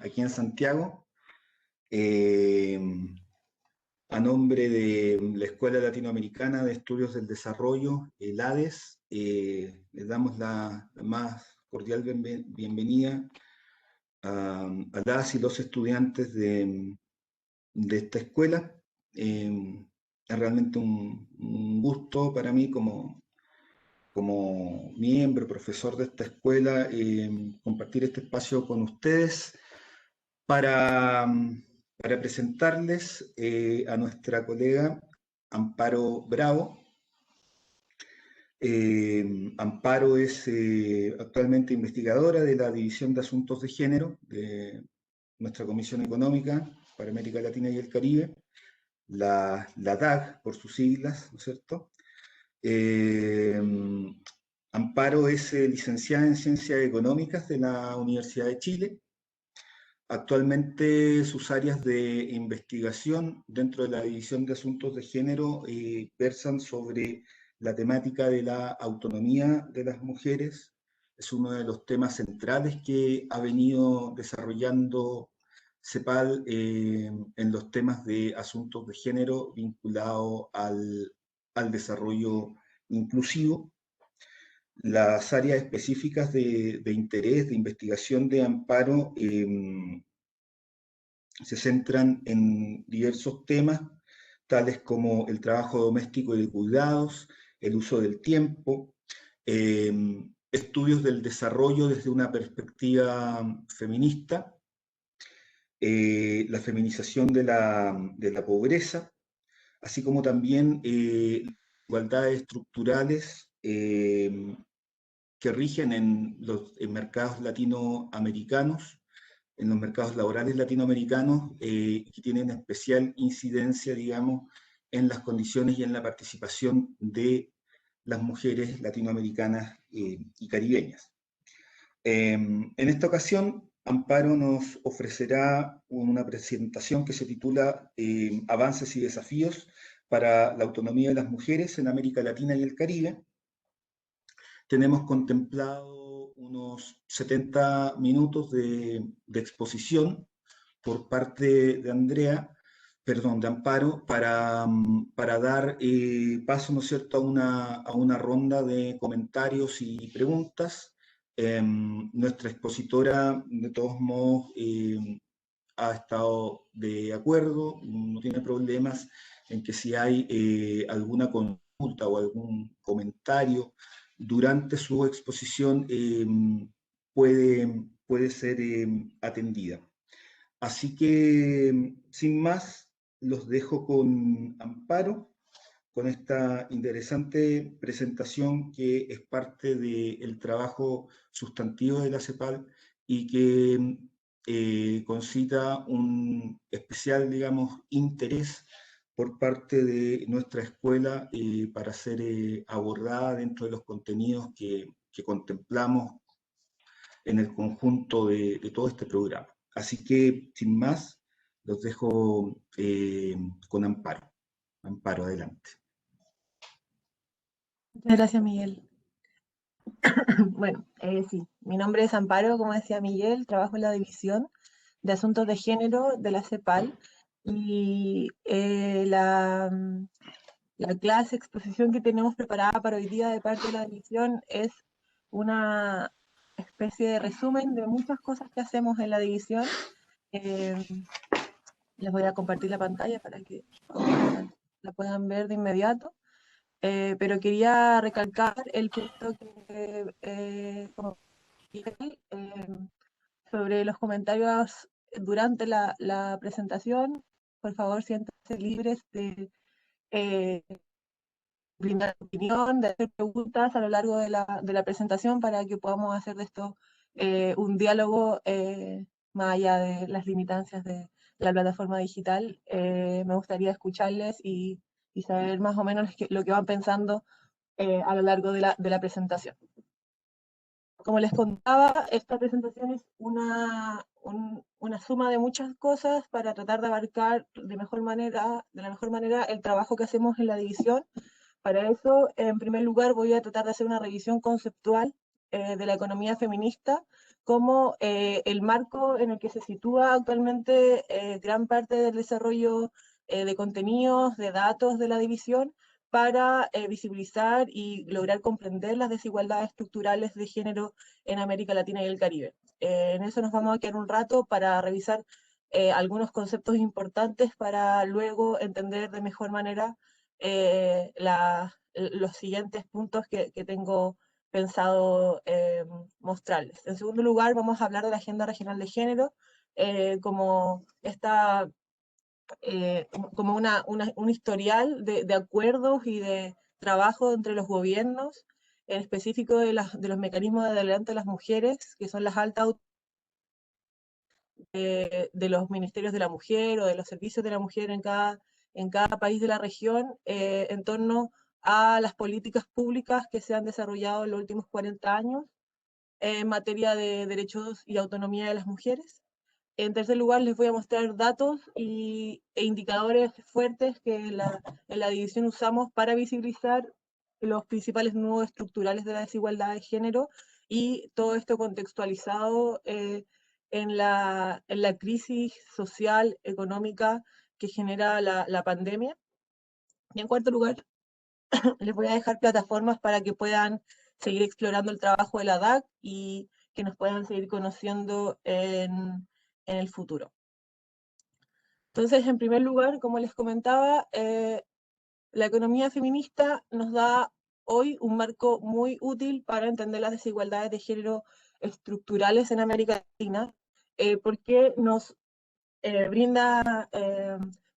aquí en Santiago, eh, a nombre de la Escuela Latinoamericana de Estudios del Desarrollo, el ADES. Les damos la más cordial bienvenida a las y los estudiantes de esta escuela. Es realmente un gusto para mí como miembro, profesor de esta escuela, compartir este espacio con ustedes para, para presentarles a nuestra colega Amparo Bravo. Amparo es actualmente investigadora de la División de Asuntos de Género de nuestra Comisión Económica para América Latina y el Caribe, la DAG por sus siglas, ¿no es cierto? Amparo es licenciada en Ciencias Económicas de la Universidad de Chile. Actualmente sus áreas de investigación dentro de la División de Asuntos de Género versan sobre la temática de la autonomía de las mujeres. Es uno de los temas centrales que ha venido desarrollando CEPAL en los temas de asuntos de género vinculados al desarrollo inclusivo. Las áreas específicas de interés, de investigación de Amparo se centran en diversos temas, tales como el trabajo doméstico y de cuidados, el uso del tiempo, estudios del desarrollo desde una perspectiva feminista, la feminización de la pobreza, así como también igualdades estructurales que rigen en mercados latinoamericanos, en los mercados laborales latinoamericanos, que tienen especial incidencia, digamos, en las condiciones y en la participación de las mujeres latinoamericanas y caribeñas. En esta ocasión, Amparo nos ofrecerá una presentación que se titula Avances y desafíos para la autonomía de las mujeres en América Latina y el Caribe. Tenemos contemplado unos 70 minutos de exposición por parte de de Amparo, para dar paso, ¿no es cierto?, a una ronda de comentarios y preguntas. Nuestra expositora, de todos modos, ha estado de acuerdo, no tiene problemas en que si hay alguna consulta o algún comentario durante su exposición puede ser atendida. Así que, sin más, los dejo con Amparo, con esta interesante presentación que es parte del trabajo sustantivo de la CEPAL y que concita un especial, digamos, interés por parte de nuestra escuela para ser abordada dentro de los contenidos que contemplamos en el conjunto de todo este programa. Así que, sin más, los dejo con Amparo. Amparo, adelante. Muchas gracias, Miguel. Bueno, sí, mi nombre es Amparo, como decía Miguel, trabajo en la División de Asuntos de Género de la CEPAL y la clase, exposición que tenemos preparada para hoy día de parte de la división es una especie de resumen de muchas cosas que hacemos en la división. Les voy a compartir la pantalla para que la puedan ver de inmediato. Pero quería recalcar el punto que sobre los comentarios durante la presentación. Por favor, siéntanse libres de brindar opinión, de hacer preguntas a lo largo de la presentación para que podamos hacer de esto un diálogo más allá de las limitancias de la plataforma digital. Me gustaría escucharles y saber más o menos lo que van pensando a lo largo de la presentación. Como les contaba, esta presentación es una suma de muchas cosas para tratar de abarcar de la mejor manera el trabajo que hacemos en la división. Para eso, en primer lugar, voy a tratar de hacer una revisión conceptual de la economía feminista, cómo el marco en el que se sitúa actualmente gran parte del desarrollo de contenidos, de datos de la división, para visibilizar y lograr comprender las desigualdades estructurales de género en América Latina y el Caribe. En eso nos vamos a quedar un rato para revisar algunos conceptos importantes para luego entender de mejor manera los siguientes puntos que tengo pensado mostrarles. En segundo lugar, vamos a hablar de la Agenda Regional de Género como esta como un historial de acuerdos y de trabajo entre los gobiernos, en específico de los mecanismos de adelanto de las mujeres, que son las altas de los ministerios de la mujer o de los servicios de la mujer en cada país de la región, en torno a las políticas públicas que se han desarrollado en los últimos 40 años en materia de derechos y autonomía de las mujeres. En tercer lugar, les voy a mostrar datos e indicadores fuertes que en la división usamos para visibilizar los principales nudos estructurales de la desigualdad de género y todo esto contextualizado en la crisis social, económica que genera la pandemia. Y en cuarto lugar, les voy a dejar plataformas para que puedan seguir explorando el trabajo de la DAC y que nos puedan seguir conociendo en el futuro. Entonces, en primer lugar, como les comentaba, la economía feminista nos da hoy un marco muy útil para entender las desigualdades de género estructurales en América Latina, porque nos brinda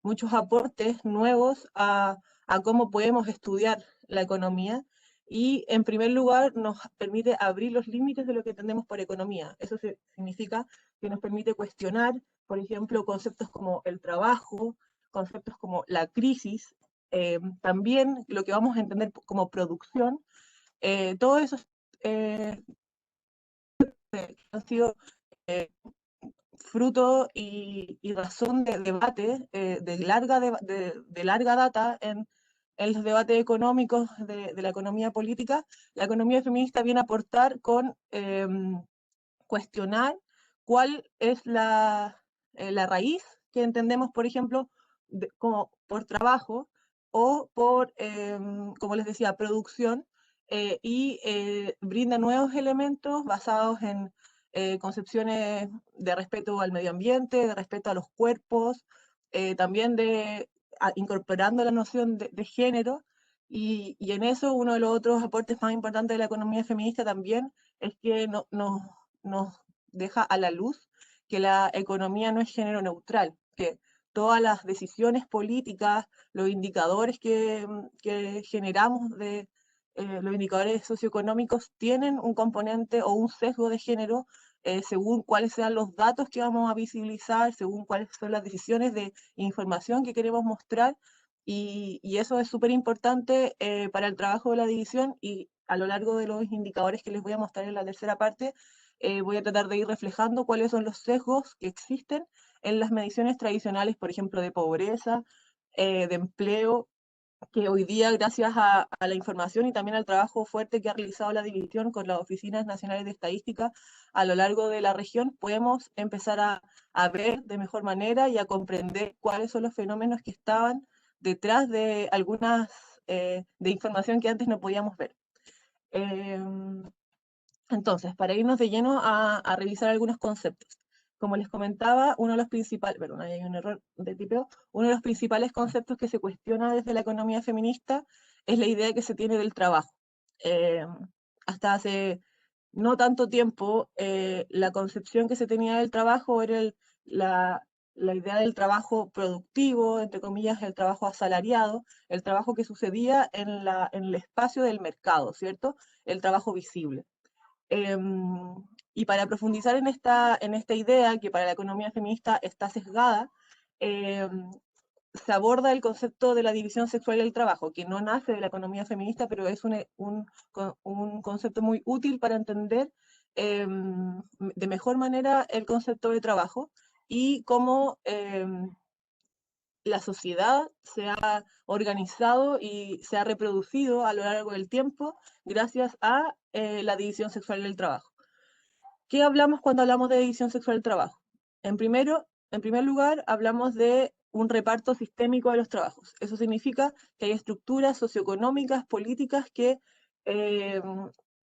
muchos aportes nuevos a cómo podemos estudiar la economía y en primer lugar nos permite abrir los límites de lo que entendemos por economía. Eso significa que nos permite cuestionar, por ejemplo, conceptos como el trabajo, conceptos como la crisis, también lo que vamos a entender como producción, todo eso han sido fruto y razón de debate de larga data en los debates económicos de la economía política. La economía feminista viene a aportar con cuestionar cuál es la raíz que entendemos, por ejemplo, como por trabajo o por, como les decía, producción, y brinda nuevos elementos basados en concepciones de respeto al medio ambiente, de respeto a los cuerpos, también incorporando la noción de género, y en eso uno de los otros aportes más importantes de la economía feminista también es que nos deja a la luz que la economía no es género neutral, que todas las decisiones políticas, los indicadores que generamos los indicadores socioeconómicos tienen un componente o un sesgo de género según cuáles sean los datos que vamos a visibilizar, según cuáles son las decisiones de información que queremos mostrar, y eso es súper importante para el trabajo de la división, y a lo largo de los indicadores que les voy a mostrar en la tercera parte, voy a tratar de ir reflejando cuáles son los sesgos que existen en las mediciones tradicionales, por ejemplo, de pobreza, de empleo, que hoy día, gracias a la información y también al trabajo fuerte que ha realizado la división con las oficinas nacionales de estadística a lo largo de la región, podemos empezar a ver de mejor manera y a comprender cuáles son los fenómenos que estaban detrás de algunas de información que antes no podíamos ver. Entonces, para irnos de lleno a revisar algunos conceptos. Como les comentaba, uno de los principales, perdón, ahí hay un error de tipeo, uno de los principales conceptos que se cuestiona desde la economía feminista es la idea que se tiene del trabajo. Eh, Hasta hace no tanto tiempo, la concepción que se tenía del trabajo era la idea del trabajo productivo, entre comillas, el trabajo asalariado, el trabajo que sucedía en el espacio del mercado, ¿cierto? El trabajo visible. Y para profundizar en esta idea, que para la economía feminista está sesgada, se aborda el concepto de la división sexual del trabajo, que no nace de la economía feminista, pero es un concepto muy útil para entender de mejor manera el concepto de trabajo y cómo la sociedad se ha organizado y se ha reproducido a lo largo del tiempo gracias a la división sexual del trabajo. ¿Qué hablamos cuando hablamos de división sexual del trabajo? En primer lugar, hablamos de un reparto sistémico de los trabajos. Eso significa que hay estructuras socioeconómicas, políticas que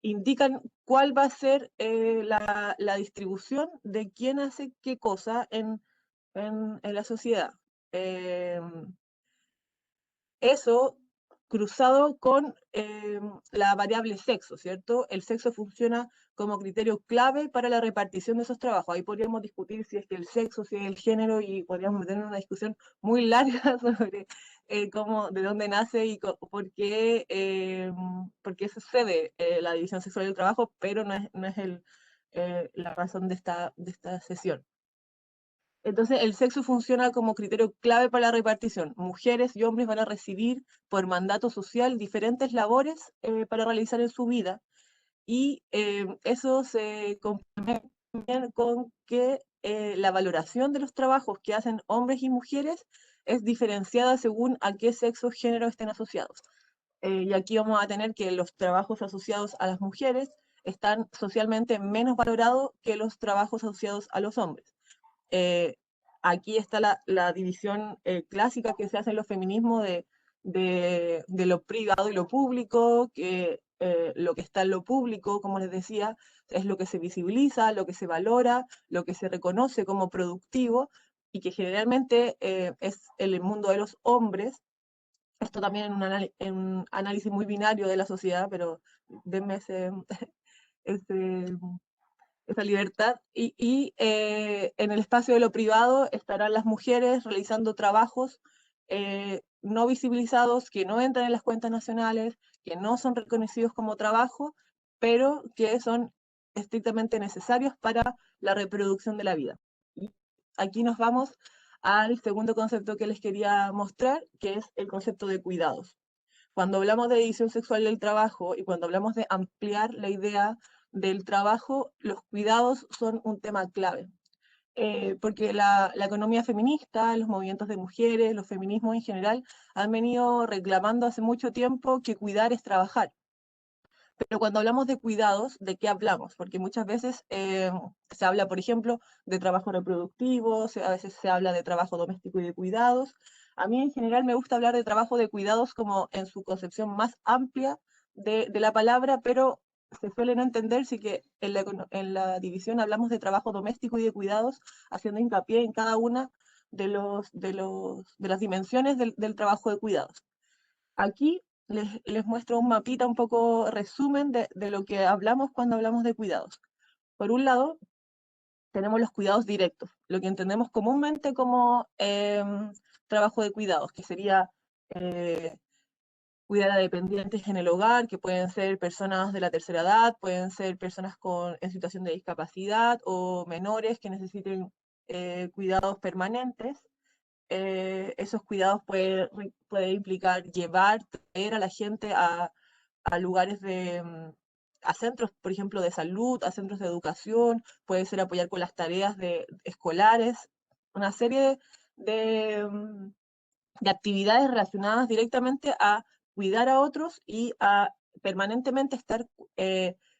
indican cuál va a ser la distribución de quién hace qué cosa en la sociedad. Eso cruzado con la variable sexo, ¿cierto? El sexo funciona como criterio clave para la repartición de esos trabajos. Ahí podríamos discutir si es que el sexo, si es el género, y podríamos meter en una discusión muy larga sobre de dónde nace y por qué sucede la división sexual del trabajo, pero no es la razón de esta sesión. Entonces, el sexo funciona como criterio clave para la repartición. Mujeres y hombres van a recibir por mandato social diferentes labores para realizar en su vida, y eso se complementa con que la valoración de los trabajos que hacen hombres y mujeres es diferenciada según a qué sexo o género estén asociados. Y aquí vamos a tener que los trabajos asociados a las mujeres están socialmente menos valorados que los trabajos asociados a los hombres. Eh, Aquí está la división clásica que se hace en los feminismos de lo privado y lo público, que lo que está en lo público, como les decía, es lo que se visibiliza, lo que se valora, lo que se reconoce como productivo, y que generalmente es el mundo de los hombres. Esto también en un análisis muy binario de la sociedad, pero denme ese esa libertad, en el espacio de lo privado estarán las mujeres realizando trabajos no visibilizados, que no entran en las cuentas nacionales, que no son reconocidos como trabajo, pero que son estrictamente necesarios para la reproducción de la vida. Y aquí nos vamos al segundo concepto que les quería mostrar, que es el concepto de cuidados. Cuando hablamos de división sexual del trabajo y cuando hablamos de ampliar la idea del trabajo, los cuidados son un tema clave. Porque la economía feminista, los movimientos de mujeres, los feminismos en general, han venido reclamando hace mucho tiempo que cuidar es trabajar. Pero cuando hablamos de cuidados, ¿de qué hablamos? Porque muchas veces se habla, por ejemplo, de trabajo reproductivo, a veces se habla de trabajo doméstico y de cuidados. A mí en general me gusta hablar de trabajo de cuidados como en su concepción más amplia de la palabra, pero se suele no entender si que en la división hablamos de trabajo doméstico y de cuidados, haciendo hincapié en cada una de las dimensiones del trabajo de cuidados. Aquí les muestro un mapita, un poco resumen de lo que hablamos cuando hablamos de cuidados. Por un lado, tenemos los cuidados directos, lo que entendemos comúnmente como trabajo de cuidados, que sería cuidar a dependientes en el hogar, que pueden ser personas de la tercera edad, pueden ser personas en situación de discapacidad o menores que necesiten cuidados permanentes. Esos cuidados puede implicar llevar, traer a la gente a lugares a centros, por ejemplo, de salud, a centros de educación, puede ser apoyar con las tareas escolares, una serie de actividades relacionadas directamente a cuidar a otros y a permanentemente estar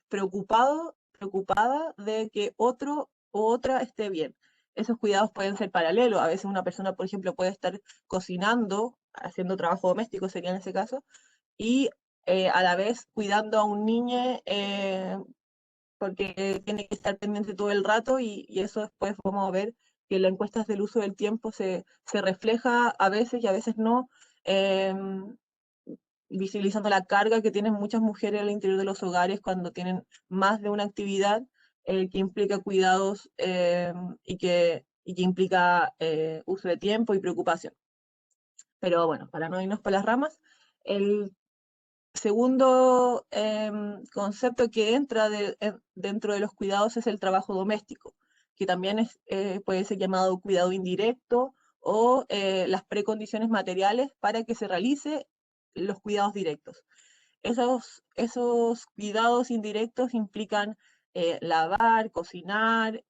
preocupada de que otro o otra esté bien. Esos cuidados pueden ser paralelos. A veces una persona, por ejemplo, puede estar cocinando, haciendo trabajo doméstico, sería en ese caso, y a la vez cuidando a un niño porque tiene que estar pendiente todo el rato, y eso después vamos a ver que en las encuestas del uso del tiempo se refleja a veces y a veces no, eh, visibilizando la carga que tienen muchas mujeres al interior de los hogares cuando tienen más de una actividad que implica cuidados y que implica uso de tiempo y preocupación. Pero bueno, para no irnos por las ramas, el segundo concepto que entra dentro de los cuidados es el trabajo doméstico, que también puede ser llamado cuidado indirecto o las precondiciones materiales para que se realice los cuidados directos. Esos cuidados indirectos implican lavar, cocinar,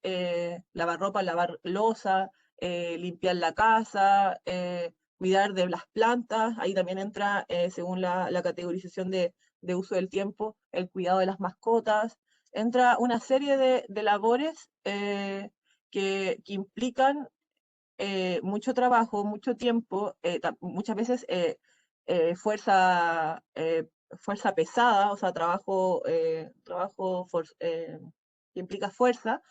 lavar ropa, lavar loza, limpiar la casa, cuidar de las plantas. Ahí también entra, según la categorización de uso del tiempo, el cuidado de las mascotas, entra una serie de labores que implican mucho trabajo, mucho tiempo, muchas veces fuerza, fuerza pesada, o sea, trabajo que implica fuerza,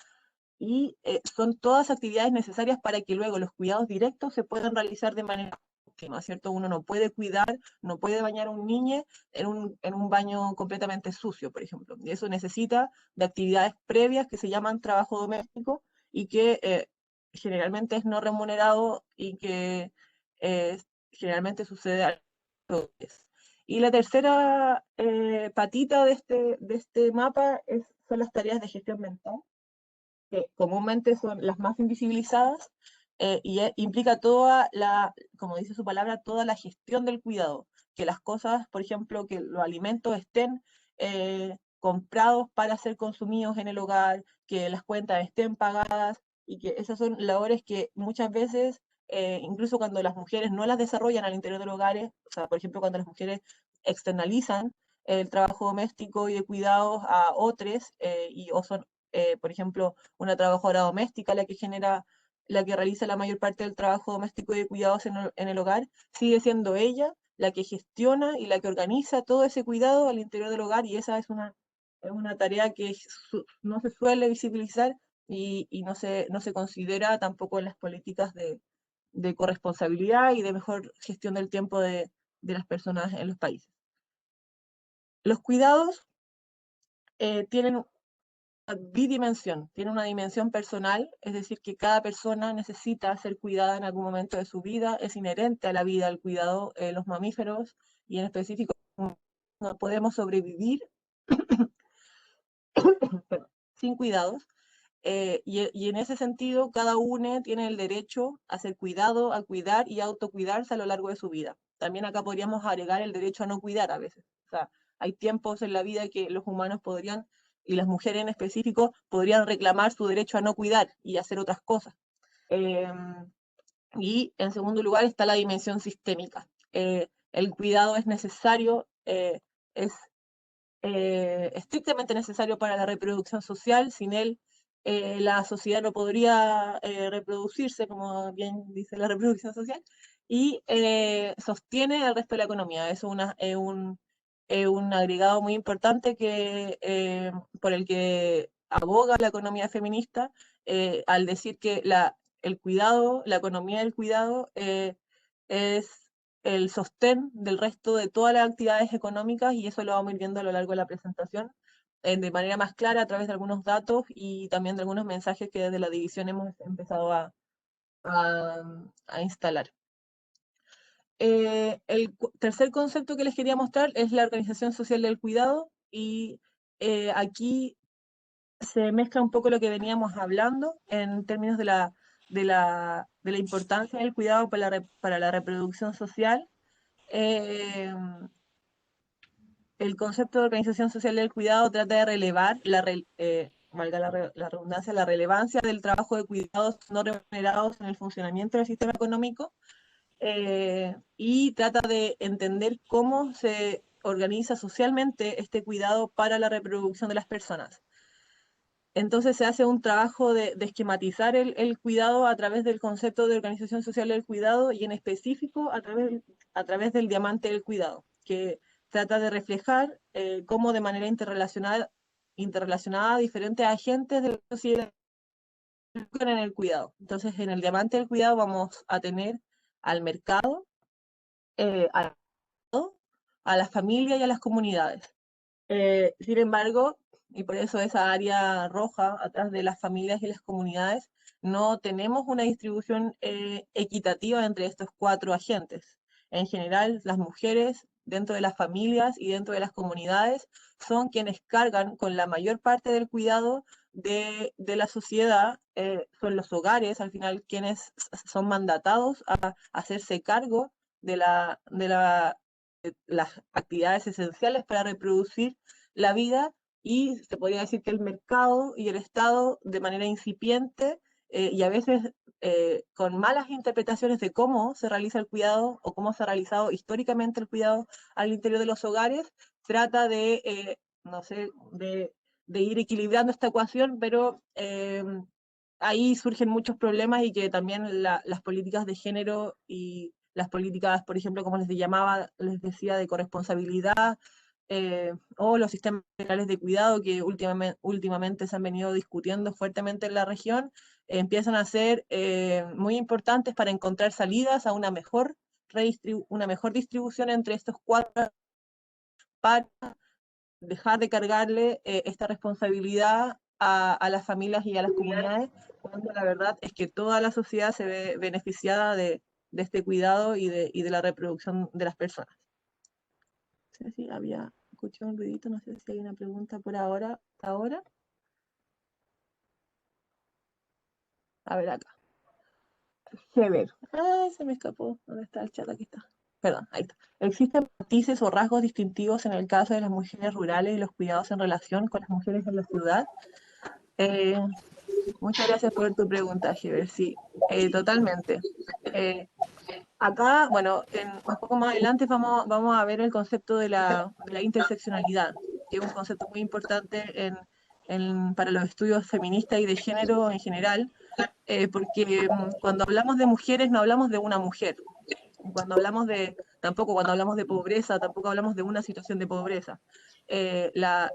y son todas actividades necesarias para que luego los cuidados directos se puedan realizar de manera óptima, ¿cierto? Uno no puede cuidar, no puede bañar a un niño en un baño completamente sucio, por ejemplo. Y eso necesita de actividades previas que se llaman trabajo doméstico y que generalmente es no remunerado y que eh, generalmente sucede a los hombres. Y la tercera patita de este mapa son las tareas de gestión mental, que comúnmente son las más invisibilizadas, implica toda la, como dice su palabra, toda la gestión del cuidado, que las cosas, por ejemplo, que los alimentos estén comprados para ser consumidos en el hogar, que las cuentas estén pagadas, y que esas son labores que muchas veces, incluso cuando las mujeres no las desarrollan al interior de los hogares, o sea, por ejemplo, cuando las mujeres externalizan el trabajo doméstico y de cuidados a otros, o son, por ejemplo, una trabajadora doméstica la que realiza la mayor parte del trabajo doméstico y de cuidados en el hogar, sigue siendo ella la que gestiona y la que organiza todo ese cuidado al interior del hogar, y esa es una tarea que no se suele visibilizar y no se considera tampoco en las políticas de corresponsabilidad y de mejor gestión del tiempo de las personas en los países. Los cuidados tienen bidimensión, tiene una dimensión personal, es decir, que cada persona necesita ser cuidada en algún momento de su vida, es inherente a la vida el cuidado. Los mamíferos, y en específico, no podemos sobrevivir sin cuidados, y en ese sentido cada uno tiene el derecho a ser cuidado, a cuidar y a autocuidarse a lo largo de su vida. También acá podríamos agregar el derecho a no cuidar a veces. O sea, hay tiempos en la vida que los humanos podrían, y las mujeres en específico, podrían reclamar su derecho a no cuidar y hacer otras cosas. Y en segundo lugar está la dimensión sistémica. El cuidado es necesario, es estrictamente necesario para la reproducción social. Sin él, la sociedad no podría reproducirse, como bien dice la reproducción social, y sostiene el resto de la economía. Es un agregado muy importante por el que aboga la economía feminista, al decir que el cuidado, la economía del cuidado, es el sostén del resto de todas las actividades económicas, y eso lo vamos a ir viendo a lo largo de la presentación de manera más clara a través de algunos datos y también de algunos mensajes que desde la división hemos empezado a instalar. El tercer concepto que les quería mostrar es la organización social del cuidado, y aquí se mezcla un poco lo que veníamos hablando en términos de la importancia del cuidado para la reproducción social. El concepto de organización social del cuidado trata de relevar, valga la redundancia, la relevancia del trabajo de cuidados no remunerados en el funcionamiento del sistema económico, y trata de entender cómo se organiza socialmente este cuidado para la reproducción de las personas. Entonces se hace un trabajo de esquematizar el cuidado a través del concepto de organización social del cuidado, y en específico a través del diamante del cuidado, que trata de reflejar cómo de manera interrelacionada diferentes agentes de la sociedad en el cuidado. Entonces en el diamante del cuidado vamos a tener al mercado, a las familias y a las comunidades. Sin embargo, y por eso esa área roja atrás de las familias y las comunidades, no tenemos una distribución equitativa entre estos cuatro agentes. En general, las mujeres dentro de las familias y dentro de las comunidades son quienes cargan con la mayor parte del cuidado de la sociedad. Son los hogares, al final, quienes son mandatados a hacerse cargo de las actividades esenciales para reproducir la vida, y se podría decir que el mercado y el Estado, de manera incipiente y a veces con malas interpretaciones de cómo se realiza el cuidado o cómo se ha realizado históricamente el cuidado al interior de los hogares, trata de, no sé, ir equilibrando esta ecuación, pero ahí surgen muchos problemas y que también las políticas de género y las políticas, por ejemplo, como les decía, de corresponsabilidad, o los sistemas generales de cuidado que últimamente se han venido discutiendo fuertemente en la región, empiezan a ser muy importantes para encontrar salidas a una mejor distribución entre estos cuatro, para dejar de cargarle esta responsabilidad a las familias y a las comunidades, cuando la verdad es que toda la sociedad se ve beneficiada de este cuidado y de la reproducción de las personas. No sé si había escuchado un ruidito, no sé si hay una pregunta por ahora. A ver acá. Heber. Ay, se me escapó. ¿Dónde está el chat? Aquí está. Perdón, ahí está. ¿Existen matices o rasgos distintivos en el caso de las mujeres rurales y los cuidados en relación con las mujeres en la ciudad? Eh, Muchas gracias por tu pregunta, Heber. Sí, totalmente. Acá, bueno, un poco más adelante vamos a ver el concepto de la interseccionalidad, que es un concepto muy importante para los estudios feministas y de género en general, porque cuando hablamos de mujeres no hablamos de una mujer. Tampoco cuando hablamos de pobreza, tampoco hablamos de una situación de pobreza. Las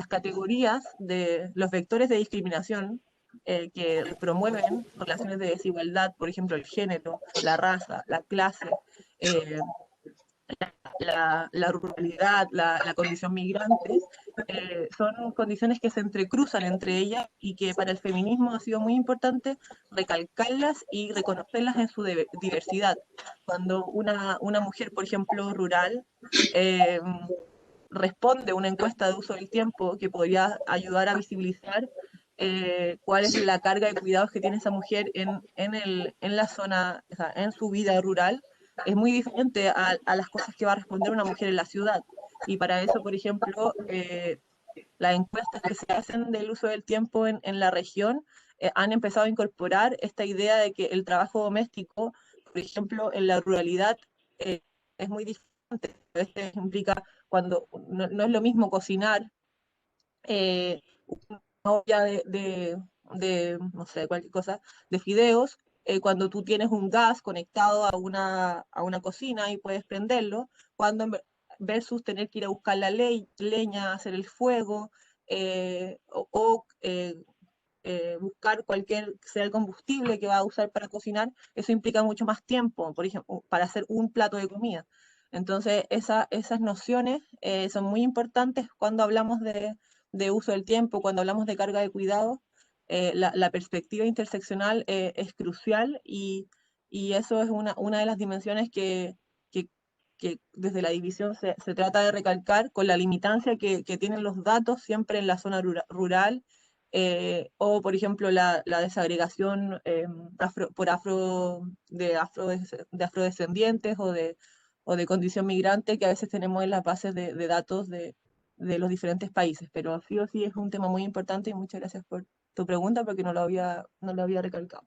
categorías de los vectores de discriminación que promueven relaciones de desigualdad, por ejemplo, el género, la raza, la clase, eh, la ruralidad, la condición migrante, son condiciones que se entrecruzan entre ellas y que para el feminismo ha sido muy importante recalcarlas y reconocerlas en su diversidad. Cuando una mujer, por ejemplo, rural, eh, responde a una encuesta de uso del tiempo que podría ayudar a visibilizar cuál es la carga de cuidados que tiene esa mujer en la zona, o sea, en su vida rural, es muy diferente a las cosas que va a responder una mujer en la ciudad. Y para eso, por ejemplo, las encuestas que se hacen del uso del tiempo en la región han empezado a incorporar esta idea de que el trabajo doméstico, por ejemplo, en la ruralidad, es muy diferente. A veces implica cuando no es lo mismo cocinar una olla no sé, cualquier cosa, de fideos, cuando tú tienes un gas conectado a una cocina y puedes prenderlo, versus tener que ir a buscar la leña, hacer el fuego, buscar cualquier sea el combustible que va a usar para cocinar, eso implica mucho más tiempo, por ejemplo, para hacer un plato de comida. Entonces, esas nociones son muy importantes cuando hablamos de uso del tiempo, cuando hablamos de carga de cuidado. La perspectiva interseccional es crucial y eso es una de las dimensiones que, que desde la división se trata de recalcar con la limitancia que tienen los datos siempre en la zona rural, o por ejemplo la desagregación de afrodescendientes o de condición migrante que a veces tenemos en las bases de datos de los diferentes países. Pero sí o sí es un tema muy importante y muchas gracias por tu pregunta porque no lo había recalcado.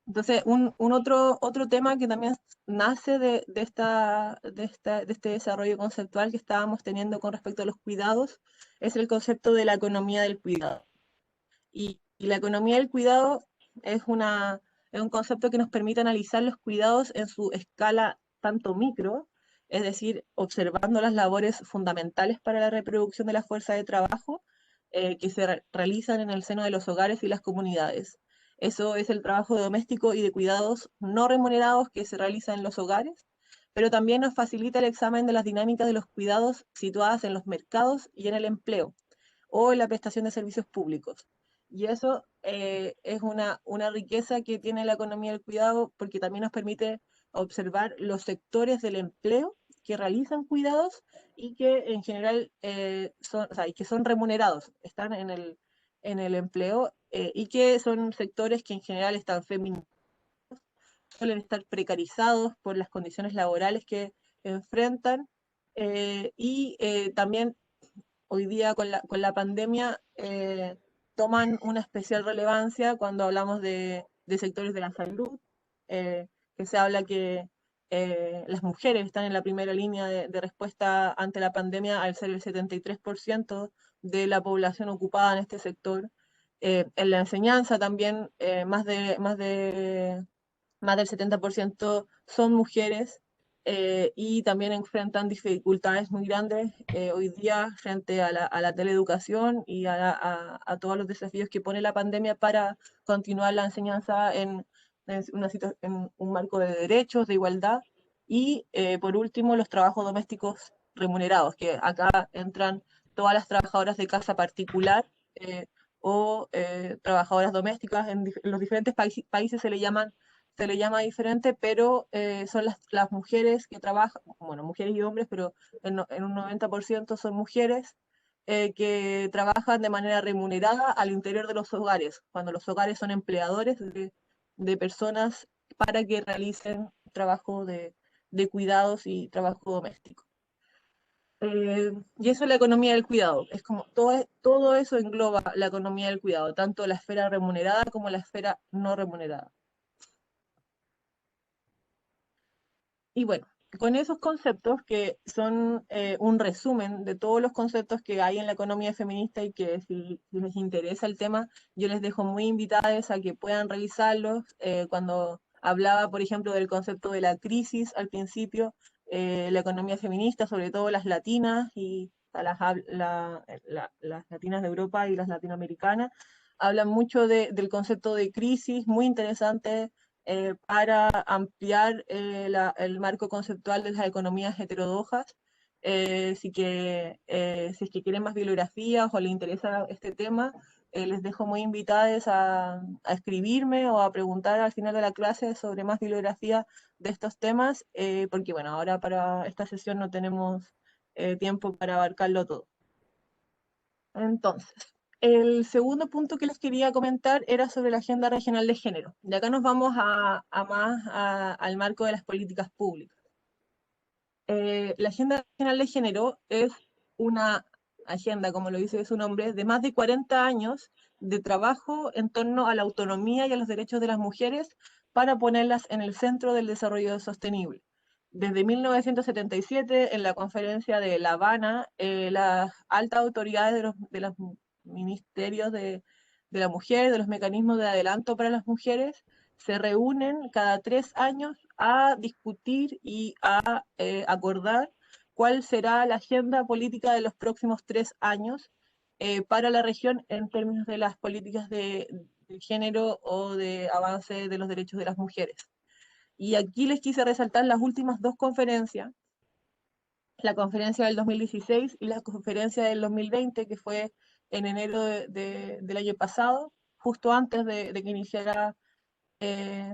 Entonces, otro tema que también nace de este desarrollo conceptual que estábamos teniendo con respecto a los cuidados es el concepto de la economía del cuidado. Y la economía del cuidado es un concepto que nos permite analizar los cuidados en su escala tanto micro, es decir, observando las labores fundamentales para la reproducción de la fuerza de trabajo que se realizan en el seno de los hogares y las comunidades. Eso es el trabajo doméstico y de cuidados no remunerados que se realiza en los hogares, pero también nos facilita el examen de las dinámicas de los cuidados situadas en los mercados y en el empleo, o en la prestación de servicios públicos. Y eso es una riqueza que tiene la economía del cuidado porque también nos permite observar los sectores del empleo que realizan cuidados y que en general o sea, y que son remunerados, están en el empleo y que son sectores que en general están feminizados, suelen estar precarizados por las condiciones laborales que enfrentan también hoy día con la pandemia toman una especial relevancia cuando hablamos de sectores de la salud, que se habla que las mujeres están en la primera línea de respuesta ante la pandemia al ser el 73% de la población ocupada en este sector. En la enseñanza también más del 70% son mujeres y también enfrentan dificultades muy grandes hoy día frente a la teleeducación y a todos los desafíos que pone la pandemia para continuar la enseñanza en un marco de derechos, de igualdad. Y por último, los trabajos domésticos remunerados, que acá entran todas las trabajadoras de casa particular o trabajadoras domésticas. En los diferentes países se le llama diferente, pero son las mujeres que trabajan, bueno, mujeres y hombres, pero en un 90% son mujeres que trabajan de manera remunerada al interior de los hogares, cuando los hogares son empleadores de personas para que realicen trabajo de cuidados y trabajo doméstico. Y eso es la economía del cuidado. Es como todo eso engloba la economía del cuidado, tanto la esfera remunerada como la esfera no remunerada. Y bueno, con esos conceptos que son un resumen de todos los conceptos que hay en la economía feminista y que si les interesa el tema, yo les dejo muy invitadas a que puedan revisarlos. Cuando hablaba, por ejemplo, del concepto de la crisis al principio, la economía feminista, sobre todo las latinas y las latinas de Europa y las latinoamericanas, hablan mucho del concepto de crisis, muy interesante para ampliar el marco conceptual de las economías heterodoxas. Si es que quieren más bibliografías o les interesa este tema, les dejo muy invitadas a escribirme o a preguntar al final de la clase sobre más bibliografía de estos temas, porque bueno, ahora para esta sesión no tenemos tiempo para abarcarlo todo. Entonces, el segundo punto que les quería comentar era sobre la Agenda Regional de Género. De acá nos vamos al marco de las políticas públicas. La Agenda Regional de Género es una agenda, como lo dice su nombre, de más de 40 años de trabajo en torno a la autonomía y a los derechos de las mujeres para ponerlas en el centro del desarrollo sostenible. Desde 1977, en la conferencia de La Habana, las altas autoridades de los ministerios de la mujer, de los mecanismos de adelanto para las mujeres, se reúnen cada 3 años a discutir y a acordar cuál será la agenda política de los próximos 3 años para la región en términos de las políticas de género o de avance de los derechos de las mujeres. Y aquí les quise resaltar las últimas dos conferencias, la conferencia del 2016 y la conferencia del 2020, que fue en enero del año pasado, justo antes de que iniciara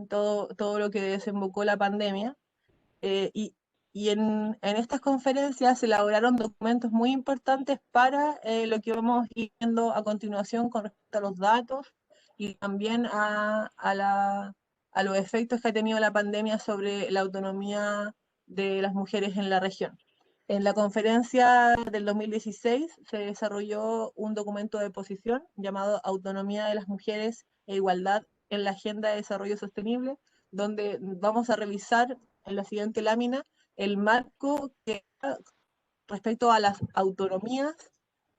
todo lo que desembocó la pandemia. Y en estas conferencias se elaboraron documentos muy importantes para lo que vamos viendo a continuación con respecto a los datos y también a los efectos que ha tenido la pandemia sobre la autonomía de las mujeres en la región. En la conferencia del 2016 se desarrolló un documento de posición llamado Autonomía de las Mujeres e Igualdad en la Agenda de Desarrollo Sostenible, donde vamos a revisar en la siguiente lámina el marco que respecto a las autonomías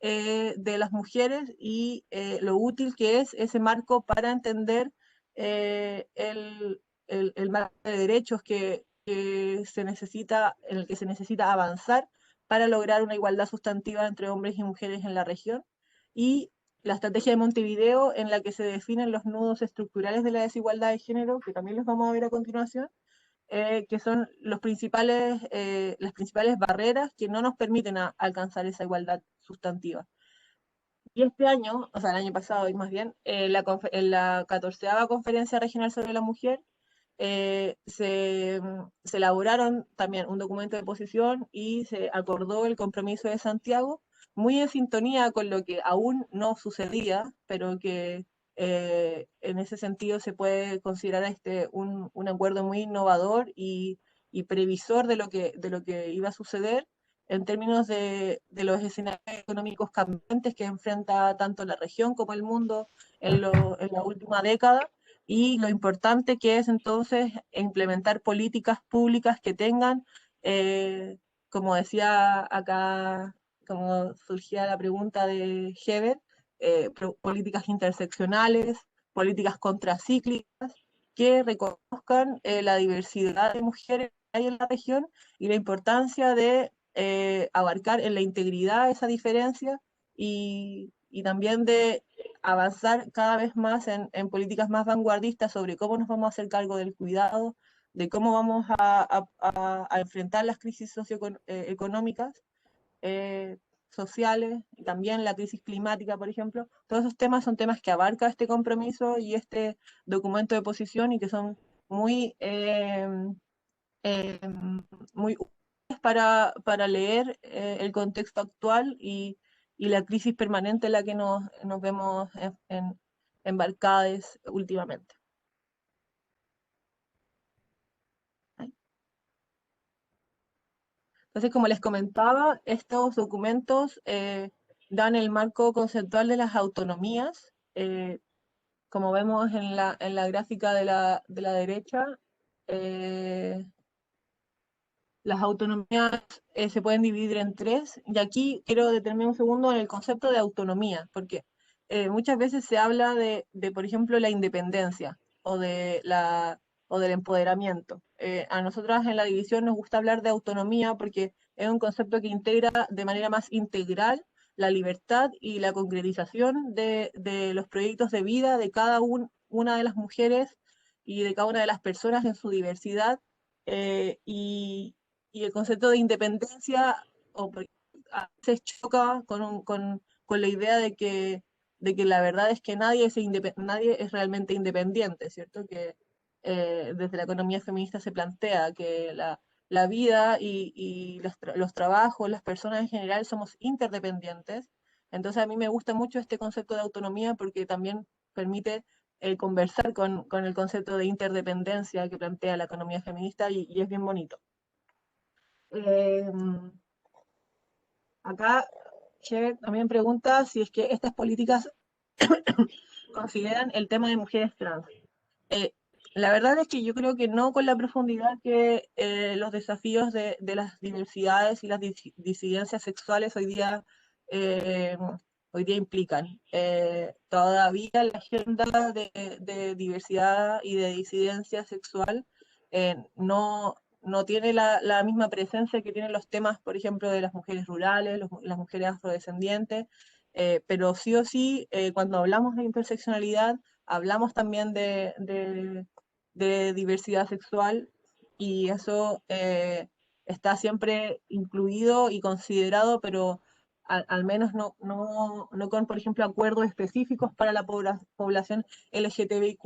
de las mujeres y lo útil que es ese marco para entender el marco de derechos se necesita, en el que se necesita avanzar para lograr una igualdad sustantiva entre hombres y mujeres en la región, y la estrategia de Montevideo, en la que se definen los nudos estructurales de la desigualdad de género, que también los vamos a ver a continuación, que son las principales barreras que no nos permiten alcanzar esa igualdad sustantiva. Y este año, o sea, el año pasado y más bien, en la 14ª Conferencia Regional sobre la Mujer, se elaboraron también un documento de posición y se acordó el compromiso de Santiago, muy en sintonía con lo que aún no sucedía, pero que en ese sentido se puede considerar un acuerdo muy innovador y previsor de lo que iba a suceder en términos de los escenarios económicos cambiantes que enfrenta tanto la región como el mundo en la última década, y lo importante que es entonces implementar políticas públicas que tengan, como decía acá, como surgía la pregunta de Heber, políticas interseccionales, políticas contracíclicas, que reconozcan la diversidad de mujeres que hay en la región y la importancia de abarcar en la integridad esa diferencia y también de avanzar cada vez más en políticas más vanguardistas sobre cómo nos vamos a hacer cargo del cuidado, de cómo vamos a enfrentar las crisis socioeconómicas, sociales, y también la crisis climática, por ejemplo. Todos esos temas son temas que abarca este compromiso y este documento de posición y que son muy, eh, muy útiles para leer el contexto actual y la crisis permanente en la que nos vemos embarcadas últimamente. Entonces, como les comentaba, estos documentos dan el marco conceptual de las autonomías. Como vemos en la gráfica de la derecha, eh, las autonomías se pueden dividir en tres, y aquí quiero detenerme un segundo en el concepto de autonomía, porque muchas veces se habla por ejemplo, la independencia o del empoderamiento. A nosotras en la división nos gusta hablar de autonomía porque es un concepto que integra de manera más integral la libertad y la concretización de los proyectos de vida de cada una de las mujeres y de cada una de las personas en su diversidad. Y el concepto de independencia a veces choca con la idea de que la verdad es que nadie es realmente independiente, ¿cierto? Que desde la economía feminista se plantea que la vida y los trabajos, las personas en general somos interdependientes. Entonces a mí me gusta mucho este concepto de autonomía porque también permite conversar con el concepto de interdependencia que plantea la economía feminista y es bien bonito. Eh, Acá Heber también pregunta si es que estas políticas consideran el tema de mujeres trans. Eh, la verdad es que yo creo que no con la profundidad que los desafíos de las diversidades y las disidencias sexuales eh, hoy día implican. Todavía la agenda de diversidad y de disidencia sexual no tiene la misma presencia que tienen los temas, por ejemplo, de las mujeres rurales, las mujeres afrodescendientes, pero sí o sí, cuando hablamos de interseccionalidad, hablamos también de diversidad sexual y eso está siempre incluido y considerado, pero al menos no con, por ejemplo, acuerdos específicos para la población LGTBIQ+.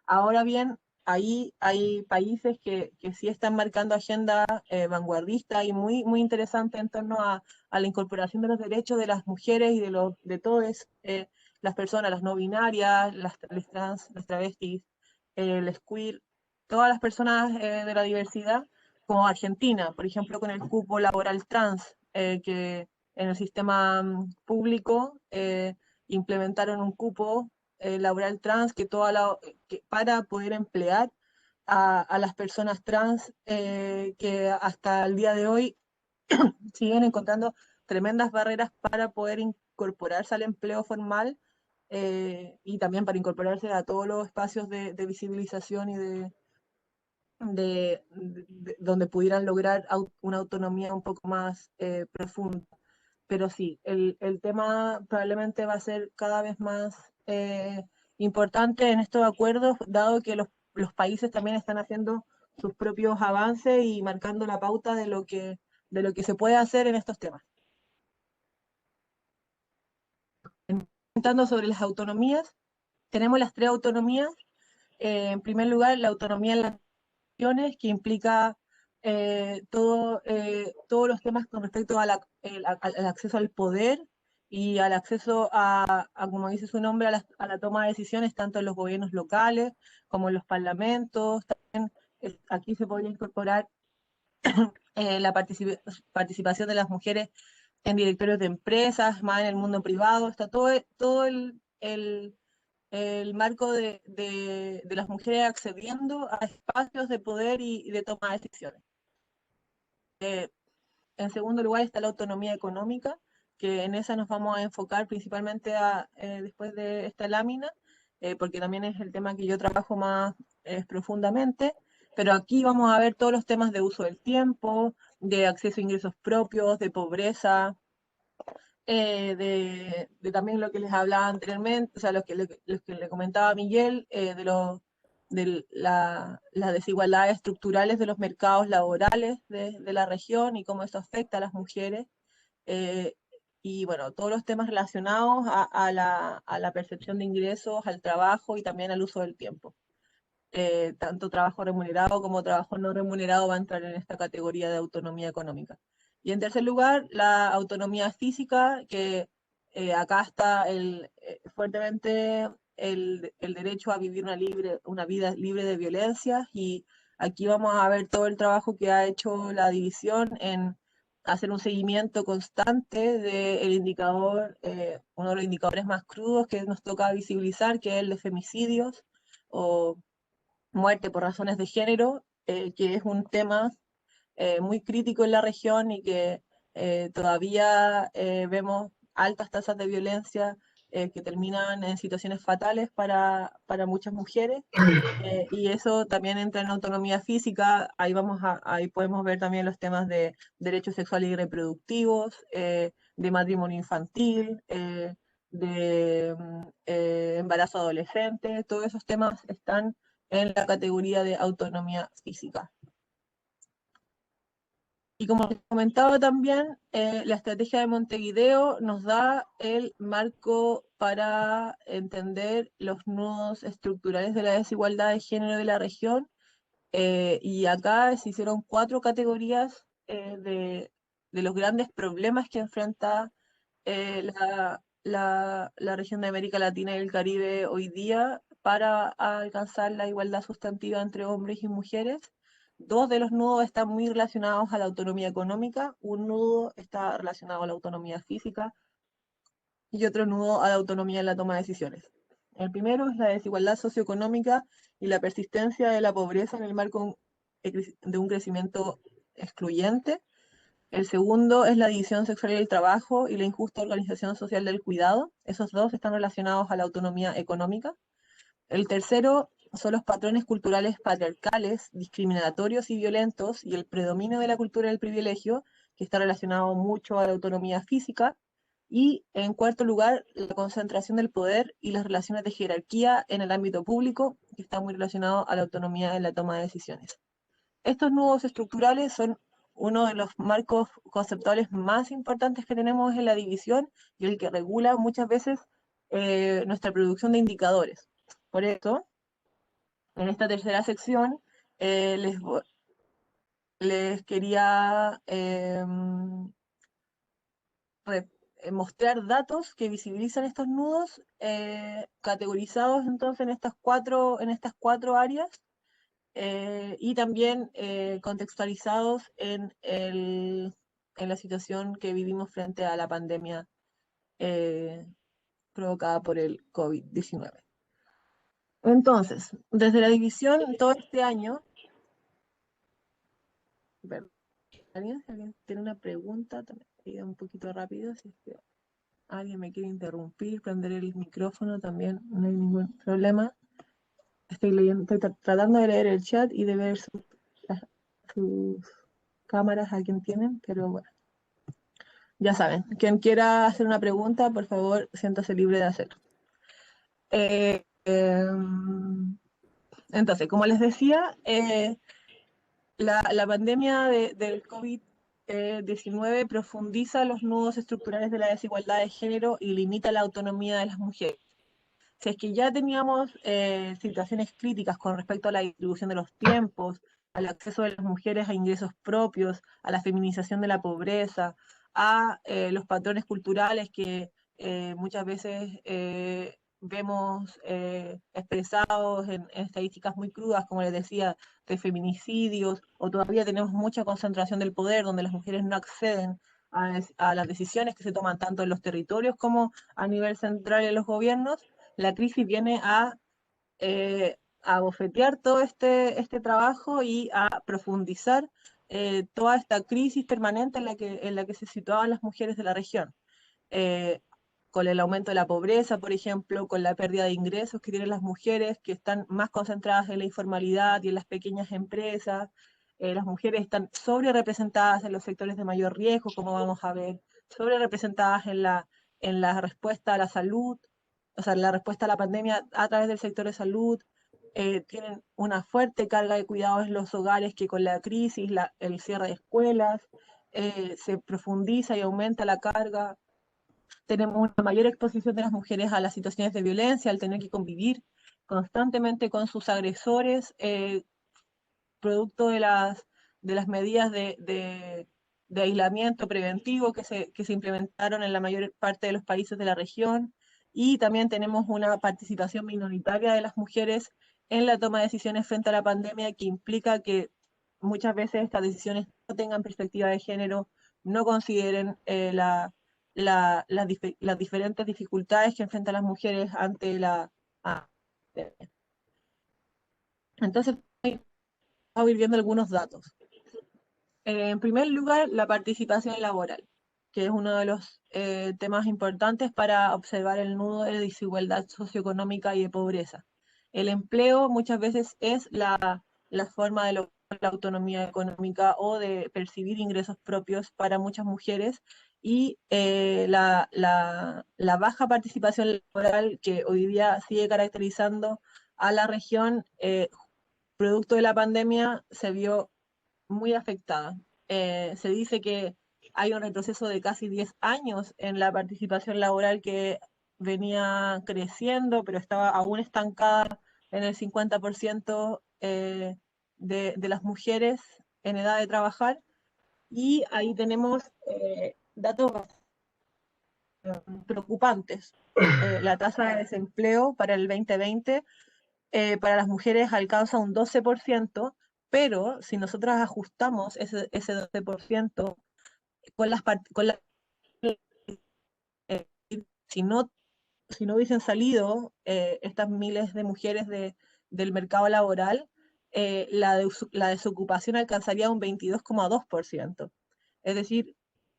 Ahora bien, ahí hay países que sí están marcando agenda vanguardista y muy interesante en torno a la incorporación de los derechos de las mujeres y de todas las personas, las no binarias, las trans, las travestis, les queer, todas las personas de la diversidad, como Argentina, por ejemplo, con el cupo laboral trans, que en el sistema público implementaron un cupo laboral trans que para poder emplear a las personas trans que hasta el día de hoy siguen encontrando tremendas barreras para poder incorporarse al empleo formal y también para incorporarse a todos los espacios de visibilización y donde pudieran lograr una autonomía un poco más profunda. Pero sí, el tema probablemente va a ser cada vez más importante en estos acuerdos, dado que los países también están haciendo sus propios avances y marcando la pauta de lo que se puede hacer en estos temas. Comentando sobre las autonomías, tenemos las tres autonomías. En primer lugar, la autonomía en las naciones, que implica todos los temas con respecto al acceso al poder y al acceso como dice su nombre, a la toma de decisiones, tanto en los gobiernos locales como en los parlamentos. También aquí se podría incorporar la participación de las mujeres en directorios de empresas, más en el mundo privado. Está todo el marco de las mujeres accediendo a espacios de poder y de toma de decisiones. En segundo lugar está la autonomía económica, que en esa nos vamos a enfocar principalmente después de esta lámina, porque también es el tema que yo trabajo más profundamente, pero aquí vamos a ver todos los temas de uso del tiempo, de acceso a ingresos propios, de pobreza, de también lo que les hablaba anteriormente, o sea, lo que le comentaba a Miguel, las desigualdades estructurales de los mercados laborales de la región y cómo eso afecta a las mujeres. eh, y bueno, todos los temas relacionados a la percepción de ingresos, al trabajo y también al uso del tiempo. Tanto trabajo remunerado como trabajo no remunerado va a entrar en esta categoría de autonomía económica. Y en tercer lugar, la autonomía física, que acá está fuertemente el derecho a vivir una vida libre de violencia, y aquí vamos a ver todo el trabajo que ha hecho la división en hacer un seguimiento constante del indicador, uno de los indicadores más crudos que nos toca visibilizar, que es el de femicidios o muerte por razones de género, que es un tema muy crítico en la región y que todavía vemos altas tasas de violencia que terminan en situaciones fatales para muchas mujeres, y eso también entra en autonomía física. Ahí podemos ver también los temas de derechos sexuales y reproductivos, de matrimonio infantil, de embarazo adolescente. Todos esos temas están en la categoría de autonomía física. Y como les comentaba también, la estrategia de Montevideo nos da el marco para entender los nudos estructurales de la desigualdad de género de la región, y acá se hicieron 4 categorías de los grandes problemas que enfrenta la región de América Latina y el Caribe hoy día para alcanzar la igualdad sustantiva entre hombres y mujeres. 2 de los nudos están muy relacionados a la autonomía económica, un nudo está relacionado a la autonomía física y otro nudo a la autonomía en la toma de decisiones. El primero es la desigualdad socioeconómica y la persistencia de la pobreza en el marco de un crecimiento excluyente. El segundo es la división sexual del trabajo y la injusta organización social del cuidado. Esos dos están relacionados a la autonomía económica. El tercero son los patrones culturales patriarcales, discriminatorios y violentos, y el predominio de la cultura del privilegio, que está relacionado mucho a la autonomía física. Y en cuarto lugar, la concentración del poder y las relaciones de jerarquía en el ámbito público, que está muy relacionado a la autonomía en la toma de decisiones. Estos nudos estructurales son uno de los marcos conceptuales más importantes que tenemos en la división y el que regula muchas veces nuestra producción de indicadores. Por eso, en esta tercera sección, les quería mostrar datos que visibilizan estos nudos, categorizados entonces en estas cuatro áreas, y también contextualizados en la situación que vivimos frente a la pandemia provocada por el COVID-19. Entonces, desde la división, todo este año, ¿alguien tiene una pregunta? También diga un poquito rápido, si es que alguien me quiere interrumpir, prender el micrófono, también no hay ningún problema. Estoy tratando de leer el chat y de ver sus cámaras a quien tienen, pero bueno. Ya saben, quien quiera hacer una pregunta, por favor, siéntase libre de hacerlo. Entonces, como les decía, la pandemia del COVID-19 profundiza los nudos estructurales de la desigualdad de género y limita la autonomía de las mujeres. Si es que ya teníamos situaciones críticas con respecto a la distribución de los tiempos, al acceso de las mujeres a ingresos propios, a la feminización de la pobreza, a los patrones culturales que muchas veces vemos expresados en estadísticas muy crudas, como les decía, de feminicidios, o todavía tenemos mucha concentración del poder, donde las mujeres no acceden a las decisiones que se toman tanto en los territorios como a nivel central en los gobiernos. la crisis viene a bofetear todo este trabajo y a profundizar toda esta crisis permanente en la que se situaban las mujeres de la región. Eh, con el aumento de la pobreza, por ejemplo, con la pérdida de ingresos que tienen las mujeres, que están más concentradas en la informalidad y en las pequeñas empresas. Las mujeres están sobre representadas en los sectores de mayor riesgo, como vamos a ver, sobre representadas en la respuesta a la salud, o sea, la respuesta a la pandemia a través del sector de salud. Tienen una fuerte carga de cuidados en los hogares que con la crisis, el cierre de escuelas, se profundiza y aumenta la carga. Tenemos una mayor exposición de las mujeres a las situaciones de violencia, al tener que convivir constantemente con sus agresores, producto de las medidas de aislamiento preventivo que se implementaron en la mayor parte de los países de la región. Y también tenemos una participación minoritaria de las mujeres en la toma de decisiones frente a la pandemia, que implica que muchas veces estas decisiones no tengan perspectiva de género, no consideren las diferentes dificultades que enfrentan las mujeres ante la pandemia. Entonces, vamos a ir viendo algunos datos. En primer lugar, la participación laboral, que es uno de los temas importantes para observar el nudo de desigualdad socioeconómica y de pobreza. El empleo muchas veces es la forma de lograr la autonomía económica o de percibir ingresos propios para muchas mujeres, y la baja participación laboral que hoy día sigue caracterizando a la región, producto de la pandemia, se vio muy afectada. Se dice que hay un retroceso de casi 10 años en la participación laboral, que venía creciendo, pero estaba aún estancada en el 50% de las mujeres en edad de trabajar. Y ahí tenemos datos preocupantes. La tasa de desempleo para el 2020 para las mujeres alcanza un 12%, pero si nosotros ajustamos ese 12% con la eh, si no, si no hubiesen salido estas miles de mujeres del mercado laboral, la desocupación alcanzaría un 22,2%. Es decir,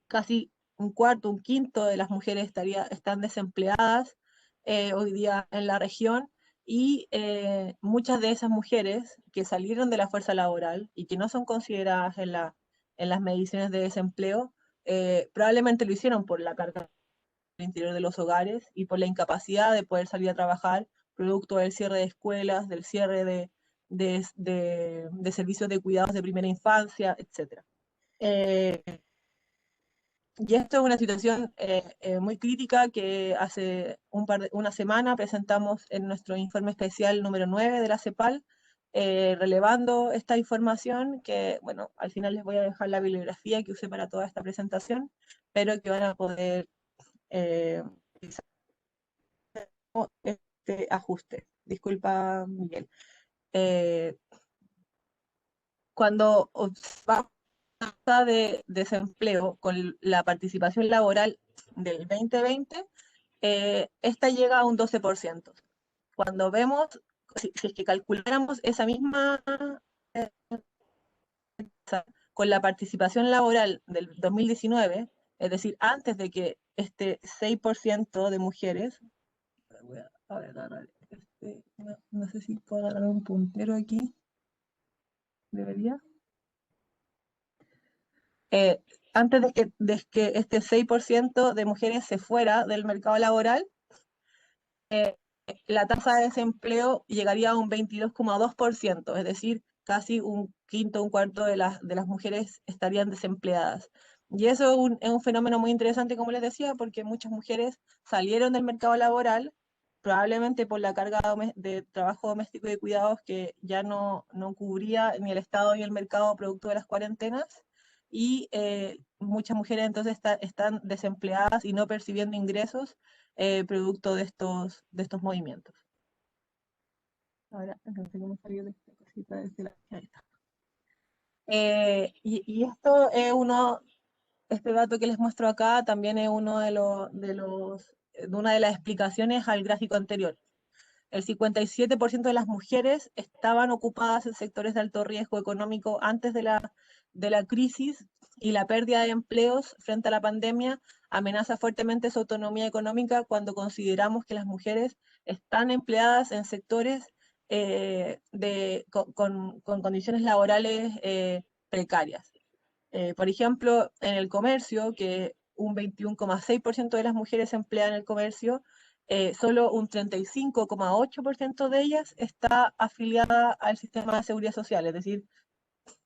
casi un cuarto, un quinto de las mujeres están desempleadas hoy día en la región. Y muchas de esas mujeres que salieron de la fuerza laboral y que no son consideradas en las mediciones de desempleo, probablemente lo hicieron por la carga del interior de los hogares y por la incapacidad de poder salir a trabajar, producto del cierre de escuelas, del cierre de servicios de cuidados de primera infancia, etc. Y esto es una situación muy crítica que hace una semana presentamos en nuestro informe especial número 9 de la CEPAL, relevando esta información que, bueno, al final les voy a dejar la bibliografía que usé para toda esta presentación, pero que van a poder este ajuste. Disculpa, Miguel. Cuando observamos tasa de desempleo con la participación laboral del 2020, esta llega a un 12%. Cuando vemos, si es que calculáramos esa misma eh, con la participación laboral del 2019, es decir, antes de que este 6% de mujeres, voy a agarrar no sé si puedo agarrar un puntero aquí, debería. Eh, Antes de que este 6% de mujeres se fuera del mercado laboral, la tasa de desempleo llegaría a un 22,2%, es decir, casi un quinto, un cuarto de las mujeres estarían desempleadas. Y eso es un fenómeno muy interesante, como les decía, porque muchas mujeres salieron del mercado laboral, probablemente por la carga de trabajo doméstico y de cuidados que ya no cubría ni el Estado ni el mercado producto de las cuarentenas, y muchas mujeres entonces están desempleadas y no percibiendo ingresos producto de estos movimientos. Ahora, no sé cómo salió de esta cosita desde la... Ahí está. Y esto es este dato que les muestro acá también es uno de una de las explicaciones al gráfico anterior. el 57% de las mujeres estaban ocupadas en sectores de alto riesgo económico antes de la crisis, y la pérdida de empleos frente a la pandemia amenaza fuertemente su autonomía económica cuando consideramos que las mujeres están empleadas en sectores con condiciones laborales precarias. Por ejemplo, en el comercio, que un 21,6% de las mujeres se emplean en el comercio, solo un 35,8% de ellas está afiliada al sistema de seguridad social, es decir,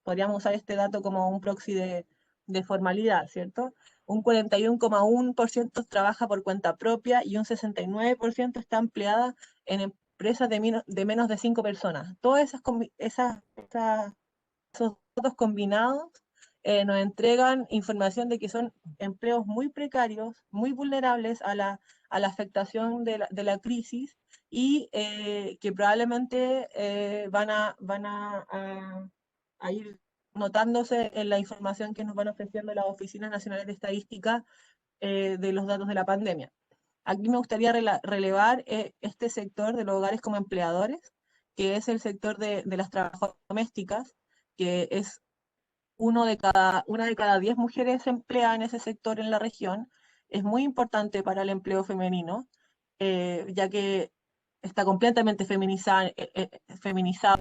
podríamos usar este dato como un proxy de formalidad, ¿cierto? Un 41,1% trabaja por cuenta propia y un 69% está empleada en empresas de menos de 5 personas. Todos esos datos combinados nos entregan información de que son empleos muy precarios, muy vulnerables a la afectación de la crisis, y que probablemente a ir notándose en la información que nos van ofreciendo las Oficinas Nacionales de Estadística de los datos de la pandemia. Aquí me gustaría relevar este sector de los hogares como empleadores, que es el sector de las trabajadoras domésticas, que es una de cada 10 mujeres se emplea en ese sector en la región. Es muy importante para el empleo femenino, ya que está completamente feminizado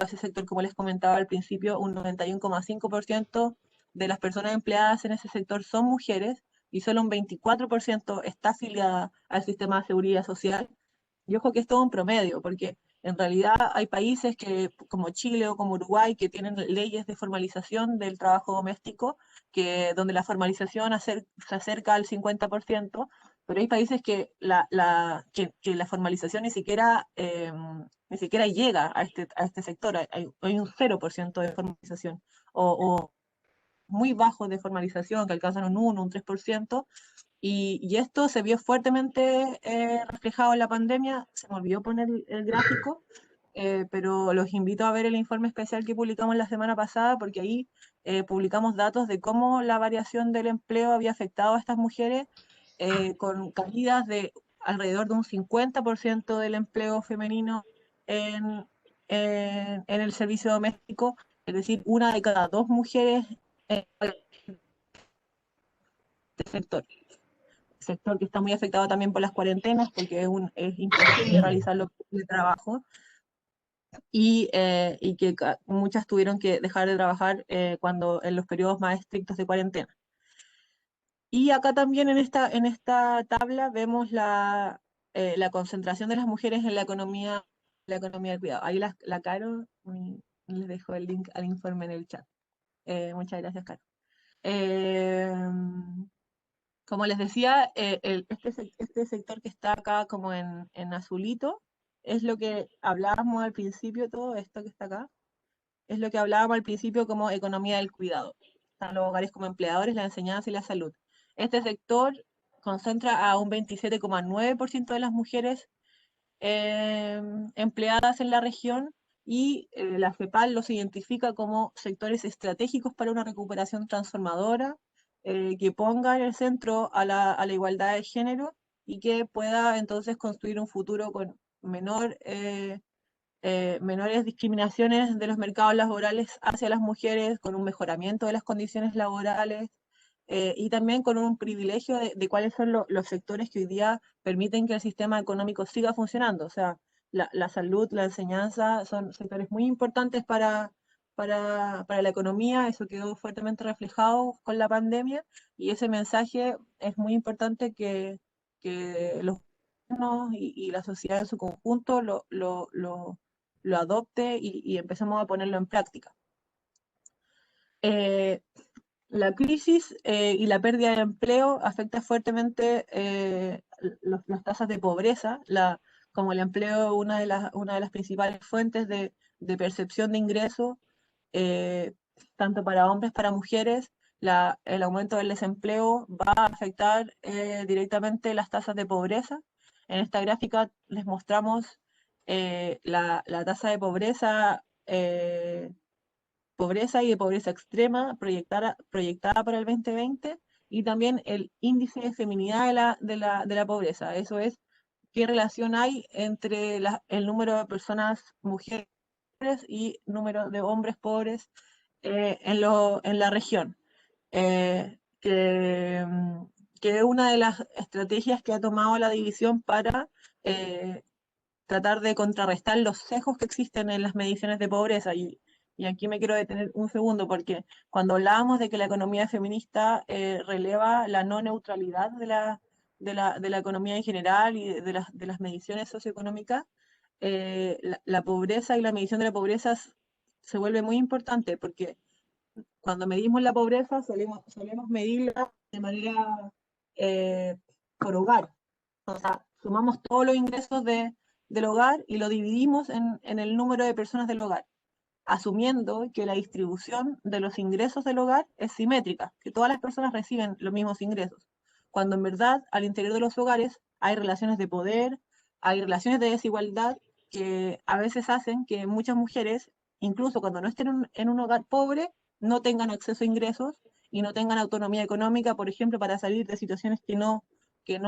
ese sector, como les comentaba al principio. Un 91,5% de las personas empleadas en ese sector son mujeres, y solo un 24% está afiliada al sistema de seguridad social. Y ojo que es todo un promedio, porque en realidad hay países como Chile o como Uruguay, que tienen leyes de formalización del trabajo doméstico, donde la formalización se acerca al 50%, pero hay países que la formalización ni siquiera llega a este sector. Hay un 0% de formalización, o muy bajo de formalización, que alcanzan un 1, un 3%. Y esto se vio fuertemente reflejado en la pandemia. Se me olvidó poner el gráfico, pero los invito a ver el informe especial que publicamos la semana pasada, porque ahí publicamos datos de cómo la variación del empleo había afectado a estas mujeres, con caídas de alrededor de un 50% del empleo femenino en, en el servicio doméstico, es decir, una de cada 2 mujeres en este sector que está muy afectado también por las cuarentenas, porque es imposible realizar el trabajo, y que muchas tuvieron que dejar de trabajar en los periodos más estrictos de cuarentena. Y acá también en esta tabla vemos la concentración de las mujeres en la economía del cuidado. Ahí la Caro, les dejo el link al informe en el chat. Muchas gracias, Caro. Como les decía, este sector que está acá como en azulito es lo que hablábamos al principio. Todo esto que está acá es lo que hablábamos al principio como economía del cuidado. Están los hogares como empleadores, la enseñanza y la salud. Este sector concentra a un 27,9% de las mujeres empleadas en la región, y la CEPAL los identifica como sectores estratégicos para una recuperación transformadora, que ponga en el centro a la igualdad de género, y que pueda entonces construir un futuro con menores discriminaciones de los mercados laborales hacia las mujeres, con un mejoramiento de las condiciones laborales, y también con un privilegio de cuáles son los sectores que hoy día permiten que el sistema económico siga funcionando. O sea, la salud, la enseñanza son sectores muy importantes para la economía. Eso quedó fuertemente reflejado con la pandemia, y ese mensaje es muy importante que los gobiernos y la sociedad en su conjunto lo adopte, y empezamos a ponerlo en práctica. La crisis y la pérdida de empleo afecta fuertemente las tasas de pobreza. Como el empleo es una de las principales fuentes de percepción de ingreso, tanto para hombres, para mujeres, el aumento del desempleo va a afectar directamente las tasas de pobreza. En esta gráfica les mostramos la tasa de pobreza y de pobreza extrema proyectada para el 2020, y también el índice de feminidad de la pobreza. Eso es qué relación hay entre el número de personas mujeres y número de hombres pobres en la región. Que es una de las estrategias que ha tomado la división para tratar de contrarrestar los sesgos que existen en las mediciones de pobreza. Y aquí me quiero detener un segundo, porque cuando hablábamos de que la economía feminista releva la no neutralidad de la economía en general y de las mediciones socioeconómicas, la pobreza y la medición de la pobreza se vuelve muy importante, porque cuando medimos la pobreza solemos medirla de manera eh, por hogar. O sea, sumamos todos los ingresos del hogar y lo dividimos en el número de personas del hogar, asumiendo que la distribución de los ingresos del hogar es simétrica, que todas las personas reciben los mismos ingresos, cuando en verdad al interior de los hogares hay relaciones de poder, hay relaciones de desigualdad que a veces hacen que muchas mujeres, incluso cuando no estén en un hogar pobre, no tengan acceso a ingresos y no tengan autonomía económica, por ejemplo, para salir de situaciones que no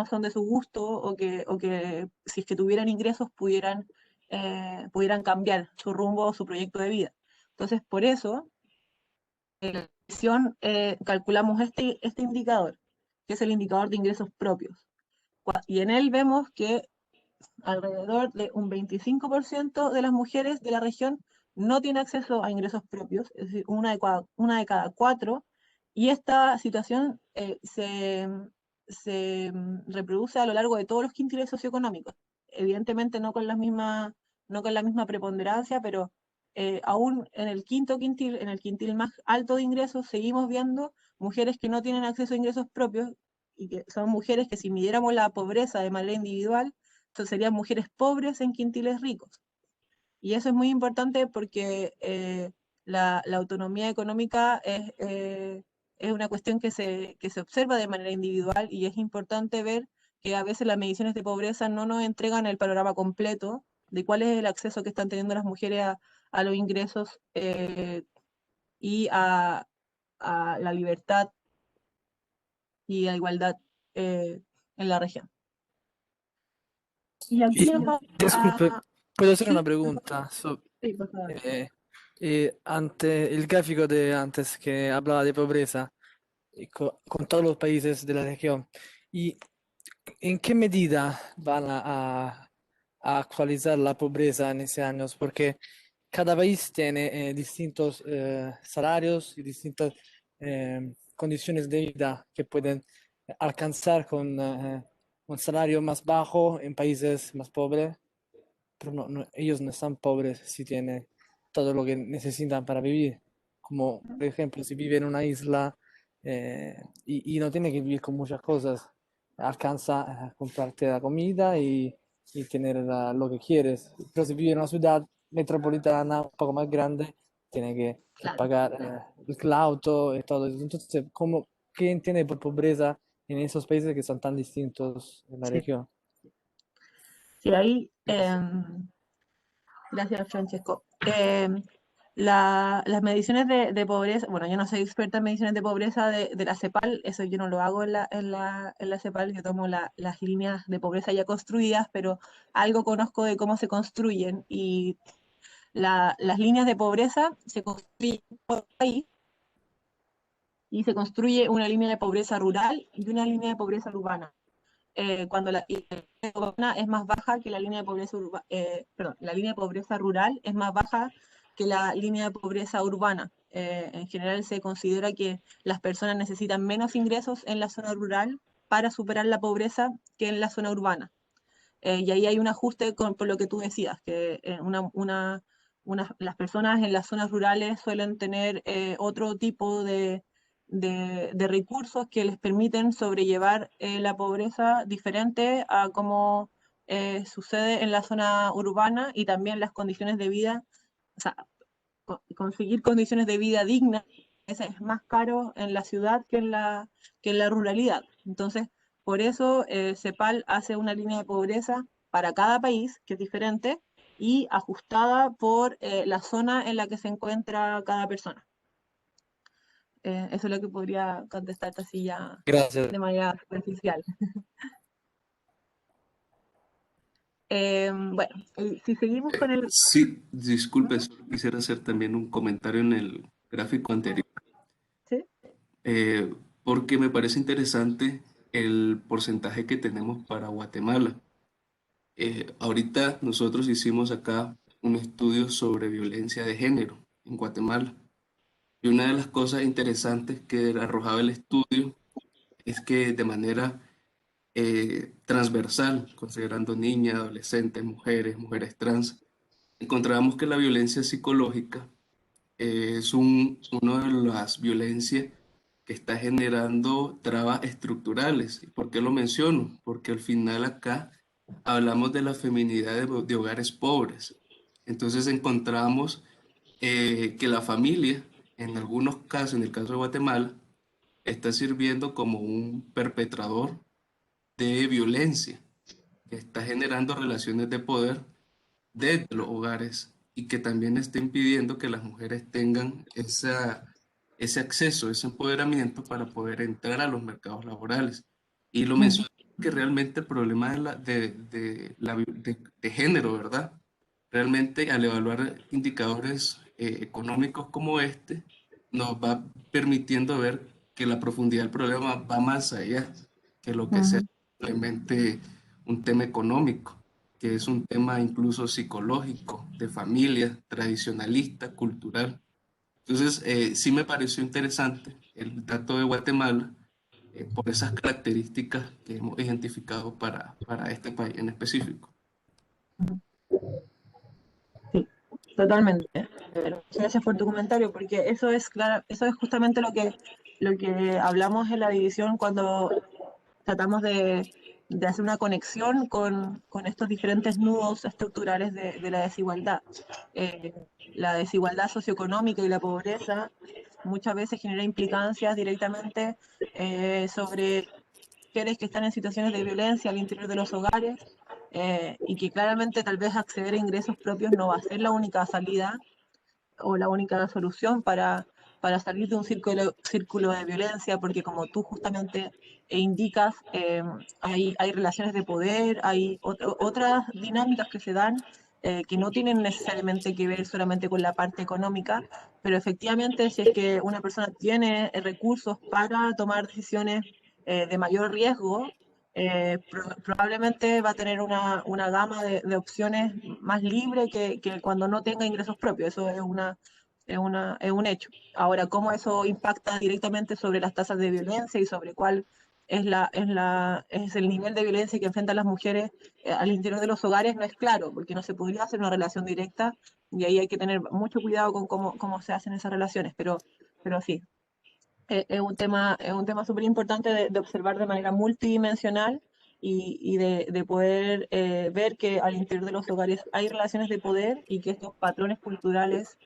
son de su gusto o que si es que tuvieran ingresos pudieran cambiar su rumbo o su proyecto de vida. Entonces, por eso, en la visión calculamos este indicador, que es el indicador de ingresos propios. Y en él vemos que alrededor de un 25% de las mujeres de la región no tiene acceso a ingresos propios, es decir, una de cada cuatro, y esta situación se reproduce a lo largo de todos los quintiles socioeconómicos. Evidentemente no con la misma preponderancia, pero aún en el quinto quintil, en el quintil más alto de ingresos, seguimos viendo mujeres que no tienen acceso a ingresos propios y que son mujeres que si midiéramos la pobreza de manera individual, entonces serían mujeres pobres en quintiles ricos. Y eso es muy importante porque la autonomía económica es una cuestión que se observa de manera individual y es importante ver que a veces las mediciones de pobreza no nos entregan el panorama completo de cuál es el acceso que están teniendo las mujeres a los ingresos y a la libertad y a igualdad en la región. Y aquí Y, nos vamos disculpe, a... ¿puedo hacer ¿Sí? una pregunta? Sí, por favor. Ante el gráfico de antes que hablaba de pobreza y con todos los países de la región, ¿y en qué medida van a actualizar la pobreza en esos años? Porque cada país tiene distintos salarios y distintas condiciones de vida que pueden alcanzar con un salario más bajo en países más pobres, pero ellos no están pobres si tienen todo lo que necesitan para vivir. Como, por ejemplo, si vive en una isla y no tiene que vivir con muchas cosas, alcanza a comprarte la comida y tener lo que quieres. Pero si vive en una ciudad metropolitana un poco más grande, tiene que Claro. pagar el auto y todo eso. Entonces, ¿qué entiende por pobreza en esos países que son tan distintos en la Sí, región? sí, ahí, Gracias. gracias Francesco. Las mediciones de pobreza, bueno, yo no soy experta en mediciones de pobreza de la CEPAL, eso yo no lo hago en la CEPAL, yo tomo las líneas de pobreza ya construidas, pero algo conozco de cómo se construyen y las líneas de pobreza se construyen por país y se construye una línea de pobreza rural y una línea de pobreza urbana. Cuando la línea urbana es más baja que la línea de pobreza perdón, la línea de pobreza rural es más baja que la línea de pobreza urbana. En general se considera que las personas necesitan menos ingresos en la zona rural para superar la pobreza que en la zona urbana. Y ahí hay un ajuste por lo que tú decías, que las personas en las zonas rurales suelen tener otro tipo de recursos que les permiten sobrellevar la pobreza diferente a como sucede en la zona urbana y también las condiciones de vida, o sea, conseguir condiciones de vida dignas es más caro en la ciudad que en la ruralidad. Entonces, por eso CEPAL hace una línea de pobreza para cada país, que es diferente, y ajustada por la zona en la que se encuentra cada persona. Eso es lo que podría contestarte así ya Gracias. de manera superficial. Bueno, si seguimos con el... Sí, disculpe, solo quisiera hacer también un comentario en el gráfico anterior, ¿Sí? porque me parece interesante el porcentaje que tenemos para Guatemala. Ahorita nosotros hicimos acá un estudio sobre violencia de género en Guatemala. Y una de las cosas interesantes que arrojaba el estudio es que de manera transversal, considerando niñas, adolescentes, mujeres, mujeres trans, encontramos que la violencia psicológica es una de las violencias que está generando trabas estructurales. ¿Y por qué lo menciono? Porque al final acá hablamos de la feminidad de hogares pobres. Entonces encontramos que la familia, en algunos casos, en el caso de Guatemala, está sirviendo como un perpetrador de violencia, que está generando relaciones de poder desde los hogares y que también está impidiendo que las mujeres tengan ese acceso, ese empoderamiento para poder entrar a los mercados laborales. Y lo menciono que realmente el problema de género, ¿verdad? Realmente al evaluar indicadores económicos como este, nos va permitiendo ver que la profundidad del problema va más allá que lo que sea simplemente un tema económico, que es un tema incluso psicológico, de familia, tradicionalista, cultural. Entonces, sí me pareció interesante el dato de Guatemala por esas características que hemos identificado para este país en específico. Sí, totalmente. Gracias por tu comentario, porque eso es claro, eso es justamente lo que hablamos en la división cuando tratamos de hacer una conexión con estos diferentes nudos estructurales de la desigualdad. Eh, la desigualdad socioeconómica y la pobreza muchas veces genera implicancias directamente sobre mujeres que están en situaciones de violencia al interior de los hogares, y que claramente tal vez acceder a ingresos propios no va a ser la única salida o la única solución para salir de un círculo de violencia, porque como tú justamente indicas, hay relaciones de poder, hay otras dinámicas que se dan que no tienen necesariamente que ver solamente con la parte económica, pero efectivamente si es que una persona tiene recursos para tomar decisiones de mayor riesgo, probablemente va a tener una gama de opciones más libre que cuando no tenga ingresos propios. Eso es un hecho. Ahora, cómo eso impacta directamente sobre las tasas de violencia y sobre cuál es el nivel de violencia que enfrentan las mujeres al interior de los hogares, no es claro, porque no se podría hacer una relación directa y ahí hay que tener mucho cuidado con cómo se hacen esas relaciones, pero sí, es un tema súper importante de observar de manera multidimensional y de poder ver que al interior de los hogares hay relaciones de poder y que estos patrones culturales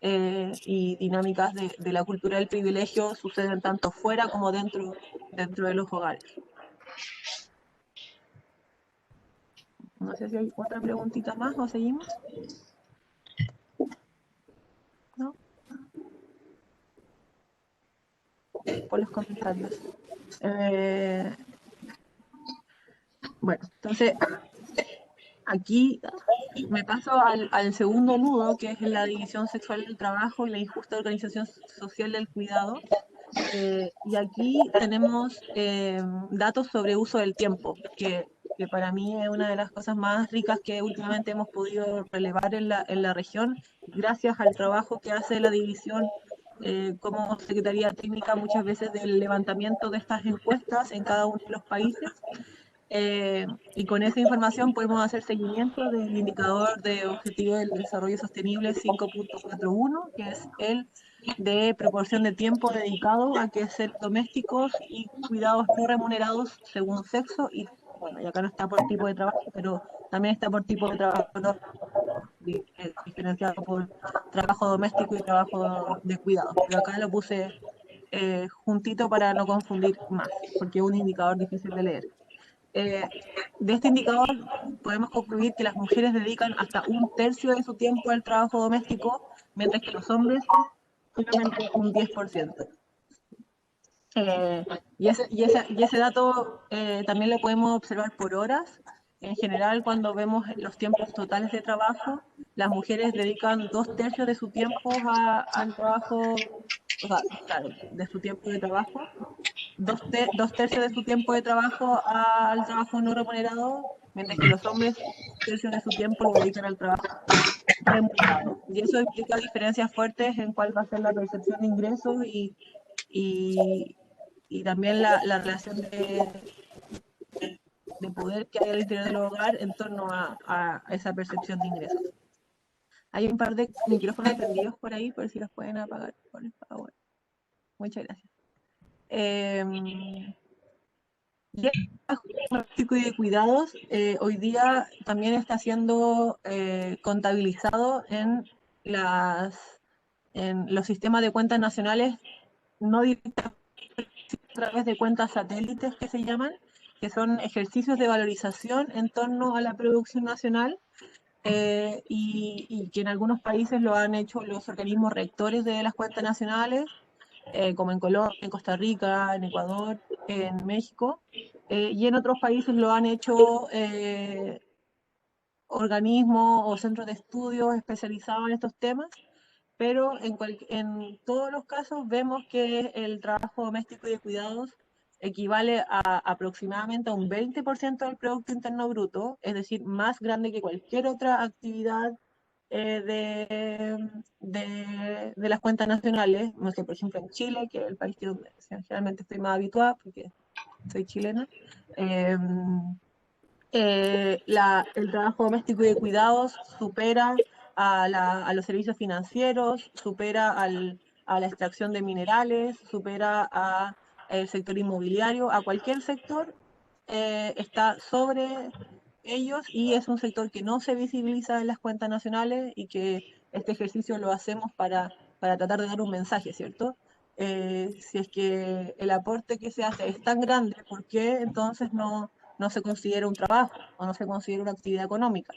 y dinámicas de la cultura del privilegio suceden tanto fuera como dentro de los hogares. No sé si hay otra preguntita más o seguimos. ¿No? Por los comentarios. Bueno, entonces aquí me paso al segundo nudo, que es la división sexual del trabajo y la injusta organización social del cuidado. Y aquí tenemos datos sobre uso del tiempo, que para mí es una de las cosas más ricas que últimamente hemos podido relevar en la región, gracias al trabajo que hace la división como Secretaría Técnica muchas veces del levantamiento de estas encuestas en cada uno de los países. Y con esa información podemos hacer seguimiento del indicador de objetivo del desarrollo sostenible 5.41, que es el de proporción de tiempo dedicado a que ser domésticos y cuidados no remunerados según sexo. Y bueno, y acá no está por tipo de trabajo, pero también está por tipo de trabajo, ¿no? Diferenciado por trabajo doméstico y trabajo de cuidados. Pero acá lo puse juntito para no confundir más, porque es un indicador difícil de leer. De este indicador podemos concluir que las mujeres dedican hasta 1/3 de su tiempo al trabajo doméstico, mientras que los hombres solamente un 10%. Y ese dato también lo podemos observar por horas, en general, cuando vemos los tiempos totales de trabajo, las mujeres dedican 2/3 de su tiempo al trabajo, o sea, claro, de su tiempo de trabajo, 2/3 de su tiempo de trabajo al trabajo no remunerado, mientras que los hombres 1/3 de su tiempo lo dedican al trabajo remunerado. Y eso implica diferencias fuertes en cuál va a ser la percepción de ingresos y, y también la relación de poder que hay al interior del hogar en torno a esa percepción de ingresos. Hay un par de micrófonos prendidos por ahí, por si los pueden apagar, por favor. Muchas gracias. Y el diagnóstico y de cuidados hoy día también está siendo contabilizado en los sistemas de cuentas nacionales, no directamente a través de cuentas satélites que se llaman, que son ejercicios de valorización en torno a la producción nacional, y que en algunos países lo han hecho los organismos rectores de las cuentas nacionales, como en Colombia, en Costa Rica, en Ecuador, en México, y en otros países lo han hecho organismos o centros de estudios especializados en estos temas, pero en todos los casos vemos que el trabajo doméstico y de cuidados equivale a aproximadamente a un 20% del Producto Interno Bruto, es decir, más grande que cualquier otra actividad de las cuentas nacionales. No sé, por ejemplo, en Chile, que es el país que donde generalmente estoy más habituada porque soy chilena, el trabajo doméstico y de cuidados supera a los servicios financieros, supera a la extracción de minerales, supera al sector inmobiliario, a cualquier sector, está sobre ellos, y es un sector que no se visibiliza en las cuentas nacionales, y que este ejercicio lo hacemos para tratar de dar un mensaje, ¿cierto? Si es que el aporte que se hace es tan grande, ¿por qué entonces no se considera un trabajo o no se considera una actividad económica?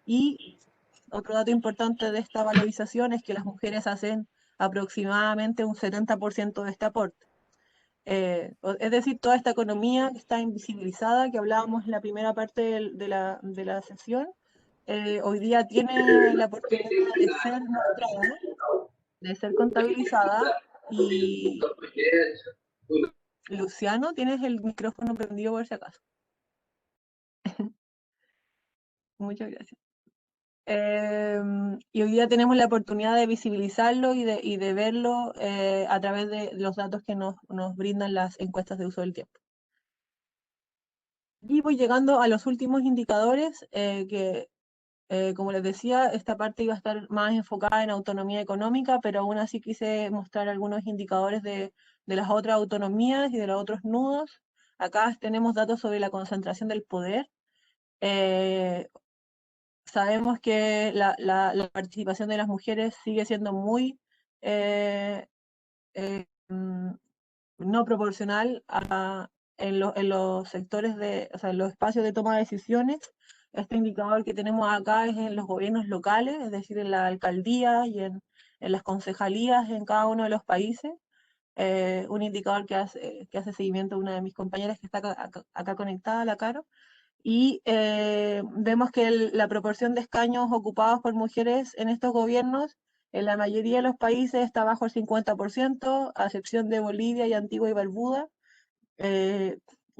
Y otro dato importante de esta valorización es que las mujeres hacen aproximadamente un 70% de este aporte. Es decir, toda esta economía que está invisibilizada, que hablábamos en la primera parte de la sesión, hoy día tiene la oportunidad de ser mostrada, de ser contabilizada. Y Luciano, tienes el micrófono prendido por si acaso. Muchas gracias. Y hoy día tenemos la oportunidad de visibilizarlo y de verlo a través de los datos que nos brindan las encuestas de uso del tiempo. Y voy llegando a los últimos indicadores, que como les decía, esta parte iba a estar más enfocada en autonomía económica, pero aún así quise mostrar algunos indicadores de las otras autonomías y de los otros nudos. Acá tenemos datos sobre la concentración del poder. Sabemos que la participación de las mujeres sigue siendo muy no proporcional en los sectores o sea, en los espacios de toma de decisiones. Este indicador que tenemos acá es en los gobiernos locales, es decir, en la alcaldía y en las concejalías en cada uno de los países. Un indicador que hace seguimiento a una de mis compañeras que está acá conectada, la Caro. Y vemos que la proporción de escaños ocupados por mujeres en estos gobiernos en la mayoría de los países está bajo el 50%, a excepción de Bolivia y Antigua y Barbuda.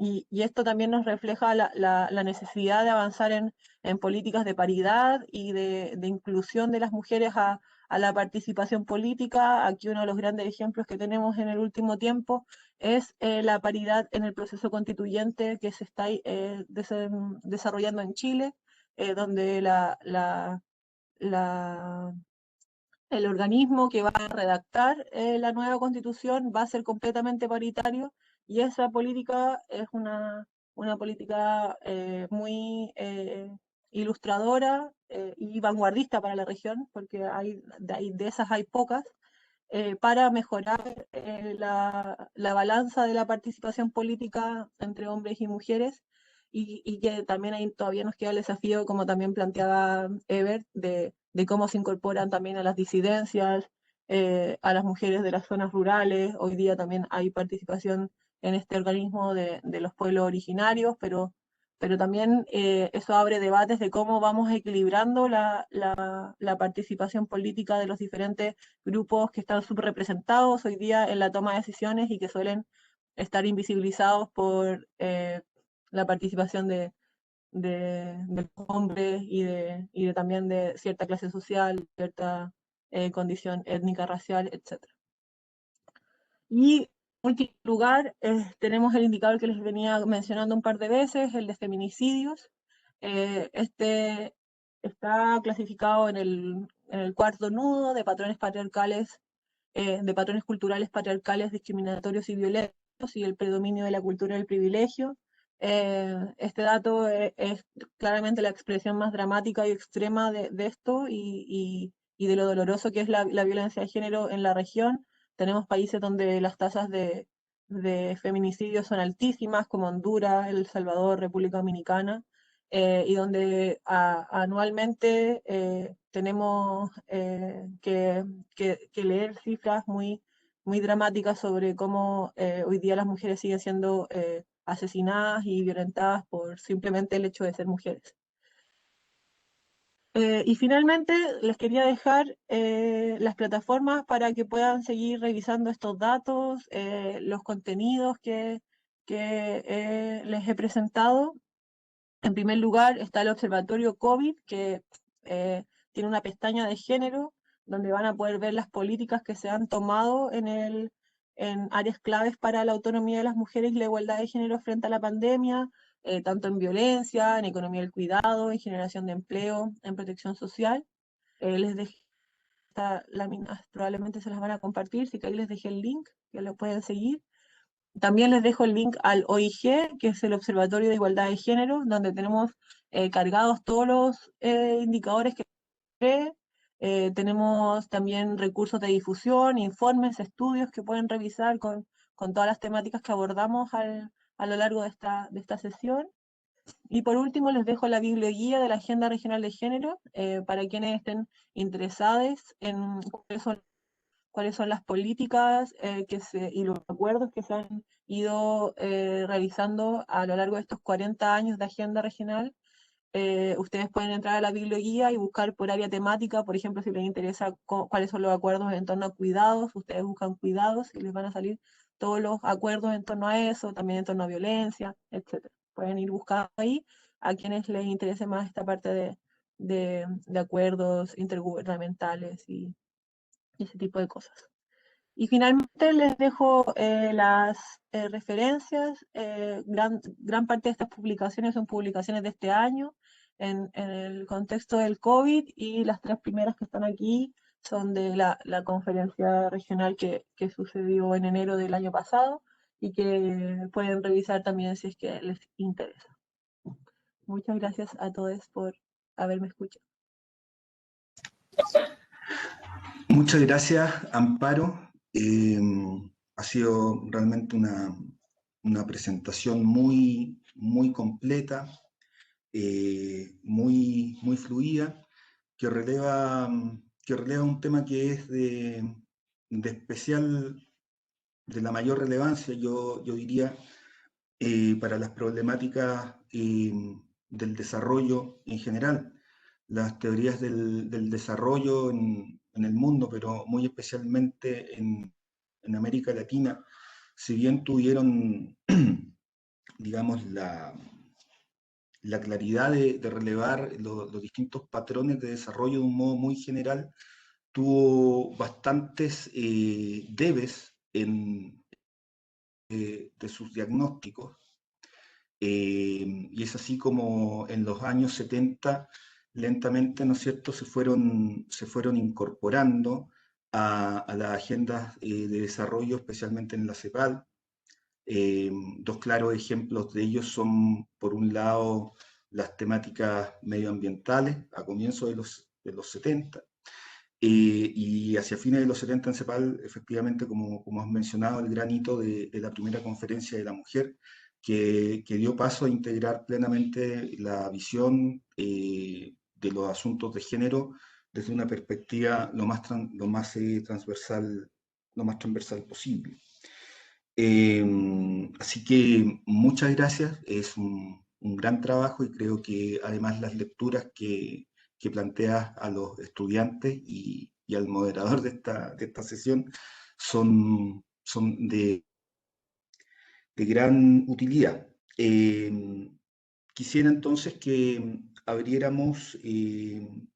Y esto también nos refleja la necesidad de avanzar en políticas de paridad y de inclusión de las mujeres a la participación política. Aquí uno de los grandes ejemplos que tenemos en el último tiempo es la paridad en el proceso constituyente que se está desarrollando en Chile, donde el organismo que va a redactar la nueva constitución va a ser completamente paritario, y esa política es una política muy ilustradora y vanguardista para la región, porque de esas hay pocas, para mejorar la balanza de la participación política entre hombres y mujeres, y que también ahí todavía nos queda el desafío, como también planteaba Ever, de cómo se incorporan también a las disidencias, a las mujeres de las zonas rurales. Hoy día también hay participación en este organismo de los pueblos originarios, pero pero también eso abre debates de cómo vamos equilibrando la participación política de los diferentes grupos que están subrepresentados hoy día en la toma de decisiones y que suelen estar invisibilizados por la participación de los hombres y de también de cierta clase social, cierta condición étnica, racial, etc. Y en último lugar, tenemos el indicador que les venía mencionando un par de veces, el de feminicidios. Este está clasificado en el cuarto nudo de patrones patriarcales, de patrones culturales patriarcales, discriminatorios y violentos, y el predominio de la cultura del privilegio. Este dato es claramente la expresión más dramática y extrema de esto y de lo doloroso que es la violencia de género en la región. Tenemos países donde las tasas de feminicidio son altísimas, como Honduras, El Salvador, República Dominicana, y donde anualmente tenemos que leer cifras muy dramáticas sobre cómo hoy día las mujeres siguen siendo asesinadas y violentadas por simplemente el hecho de ser mujeres. Y finalmente les quería dejar las plataformas para que puedan seguir revisando estos datos, los contenidos que les he presentado. En primer lugar está el Observatorio COVID, que tiene una pestaña de género, donde van a poder ver las políticas que se han tomado en áreas claves para la autonomía de las mujeres y la igualdad de género frente a la pandemia, tanto en violencia, en economía del cuidado, en generación de empleo, en protección social. Les dejé estas láminas, probablemente se las van a compartir, así que ahí les dejé el link, que lo pueden seguir. También les dejo el link al OIG, que es el Observatorio de Igualdad de Género, donde tenemos cargados todos los indicadores que tenemos también recursos de difusión, informes, estudios que pueden revisar con todas las temáticas que abordamos a lo largo de esta sesión. Y por último les dejo la biblioguía de la Agenda Regional de Género para quienes estén interesados en cuáles son las políticas y los acuerdos que se han ido realizando a lo largo de estos 40 años de agenda regional. Ustedes pueden entrar a la biblioguía y buscar por área temática, por ejemplo, si les interesa cuáles son los acuerdos en torno a cuidados, ustedes buscan cuidados y les van a salir todos los acuerdos en torno a eso, también en torno a violencia, etc. Pueden ir buscando ahí a quienes les interese más esta parte de acuerdos intergubernamentales y ese tipo de cosas. Y finalmente les dejo las referencias. Gran parte de estas publicaciones son publicaciones de este año en el contexto del COVID, y las 3 primeras que están aquí son de la conferencia regional que sucedió en enero del año pasado y que pueden revisar también si es que les interesa. Muchas gracias a todos por haberme escuchado. Muchas gracias, Amparo. Ha sido realmente una presentación muy completa, muy fluida, que releva un tema que es de la mayor relevancia, yo diría, para las problemáticas del desarrollo en general. Las teorías del desarrollo en el mundo, pero muy especialmente en América Latina, si bien tuvieron, digamos, la claridad de relevar los distintos patrones de desarrollo de un modo muy general, tuvo bastantes debes de sus diagnósticos. Y es así como en los años 70 lentamente, ¿no es cierto?, se fueron incorporando a las agendas de desarrollo, especialmente en la CEPAL. Dos claros ejemplos de ellos son, por un lado, las temáticas medioambientales a comienzos de los 70, y hacia fines de los 70 en CEPAL, efectivamente, como has mencionado, el gran hito de la primera conferencia de la mujer, que dio paso a integrar plenamente la visión de los asuntos de género desde una perspectiva lo más transversal posible. Así que muchas gracias, es un un gran trabajo, y creo que además las lecturas que planteas a los estudiantes y al moderador de esta sesión son de gran utilidad. Quisiera entonces que abriéramos un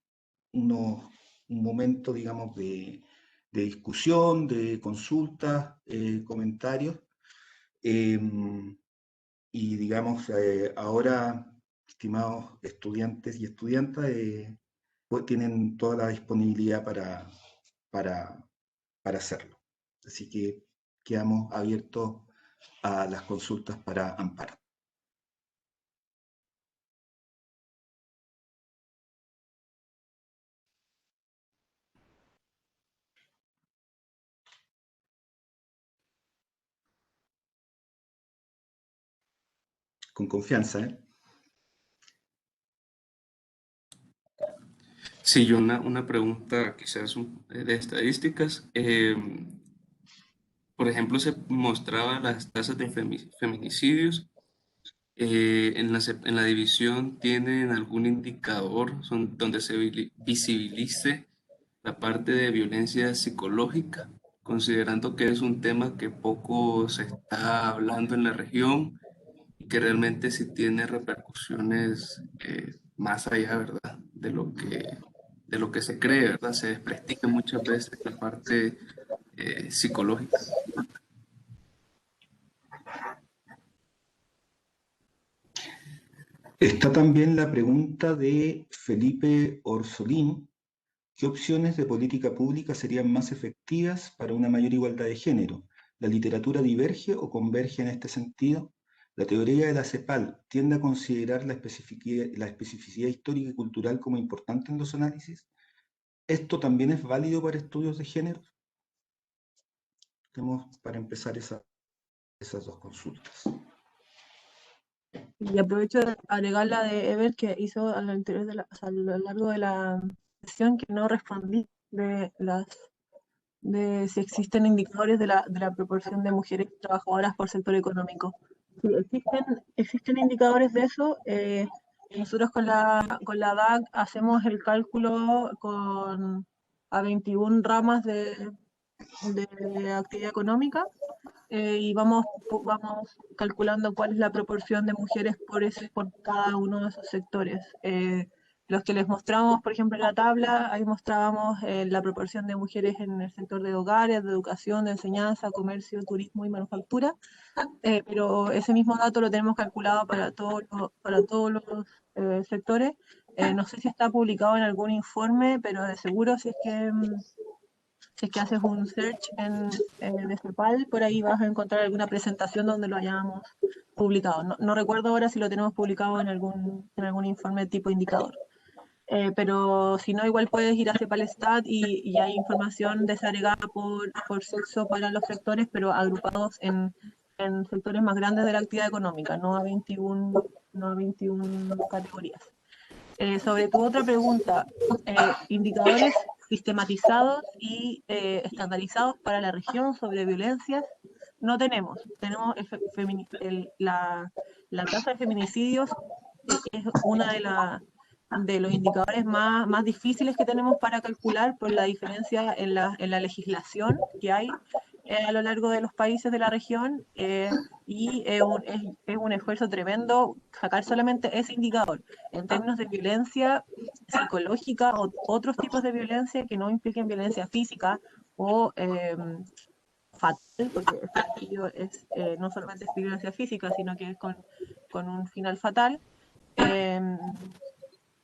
momento, digamos, de discusión, de consultas, comentarios. Y digamos, ahora, estimados estudiantes y estudiantas, pues tienen toda la disponibilidad para hacerlo. Así que quedamos abiertos a las consultas para Amparo. Con confianza, ¿eh? Sí, yo una pregunta quizás de estadísticas. Por ejemplo, se mostraba las tasas de feminicidios. En la división, ¿tienen algún indicador donde se visibilice la parte de violencia psicológica, considerando que es un tema que poco se está hablando en la región y que realmente sí tiene repercusiones más allá, ¿verdad? De lo que se cree, ¿verdad? Se desprestigia muchas veces la parte psicológica. Está también la pregunta de Felipe Orsolín: ¿qué opciones de política pública serían más efectivas para una mayor igualdad de género? ¿La literatura diverge o converge en este sentido? ¿La teoría de la CEPAL tiende a considerar la especificidad histórica y cultural como importante en los análisis? ¿Esto también es válido para estudios de género? Tenemos para empezar esas dos consultas. Y aprovecho de agregar la de Ever que hizo a lo largo de la sesión, que no respondí de si existen indicadores de la proporción de mujeres trabajadoras por sector económico. Sí, existen indicadores de eso. Nosotros con la DAC hacemos el cálculo a 21 ramas de actividad económica, y vamos calculando cuál es la proporción de mujeres por cada uno de esos sectores. Los que les mostramos, por ejemplo, en la tabla, ahí mostrábamos la proporción de mujeres en el sector de hogares, de educación, de enseñanza, comercio, turismo y manufactura, pero ese mismo dato lo tenemos calculado para todos los sectores. No sé si está publicado en algún informe, pero de seguro si es que haces un search de CEPAL, por ahí vas a encontrar alguna presentación donde lo hayamos publicado. No recuerdo ahora si lo tenemos publicado en algún informe tipo indicador. Pero si no, igual puedes ir a CEPALStat y hay información desagregada por sexo para los sectores, pero agrupados en sectores más grandes de la actividad económica, no a 21 categorías. Sobre tu otra pregunta, indicadores sistematizados y estandarizados para la región sobre violencias, no tenemos. Tenemos la tasa de feminicidios, es una de los indicadores más difíciles que tenemos para calcular por la diferencia en la legislación que hay a lo largo de los países de la región, y es un esfuerzo tremendo sacar solamente ese indicador. En términos de violencia psicológica o otros tipos de violencia que no impliquen violencia física o fatal, porque el femicidio no solamente es violencia física, sino que es con un final fatal.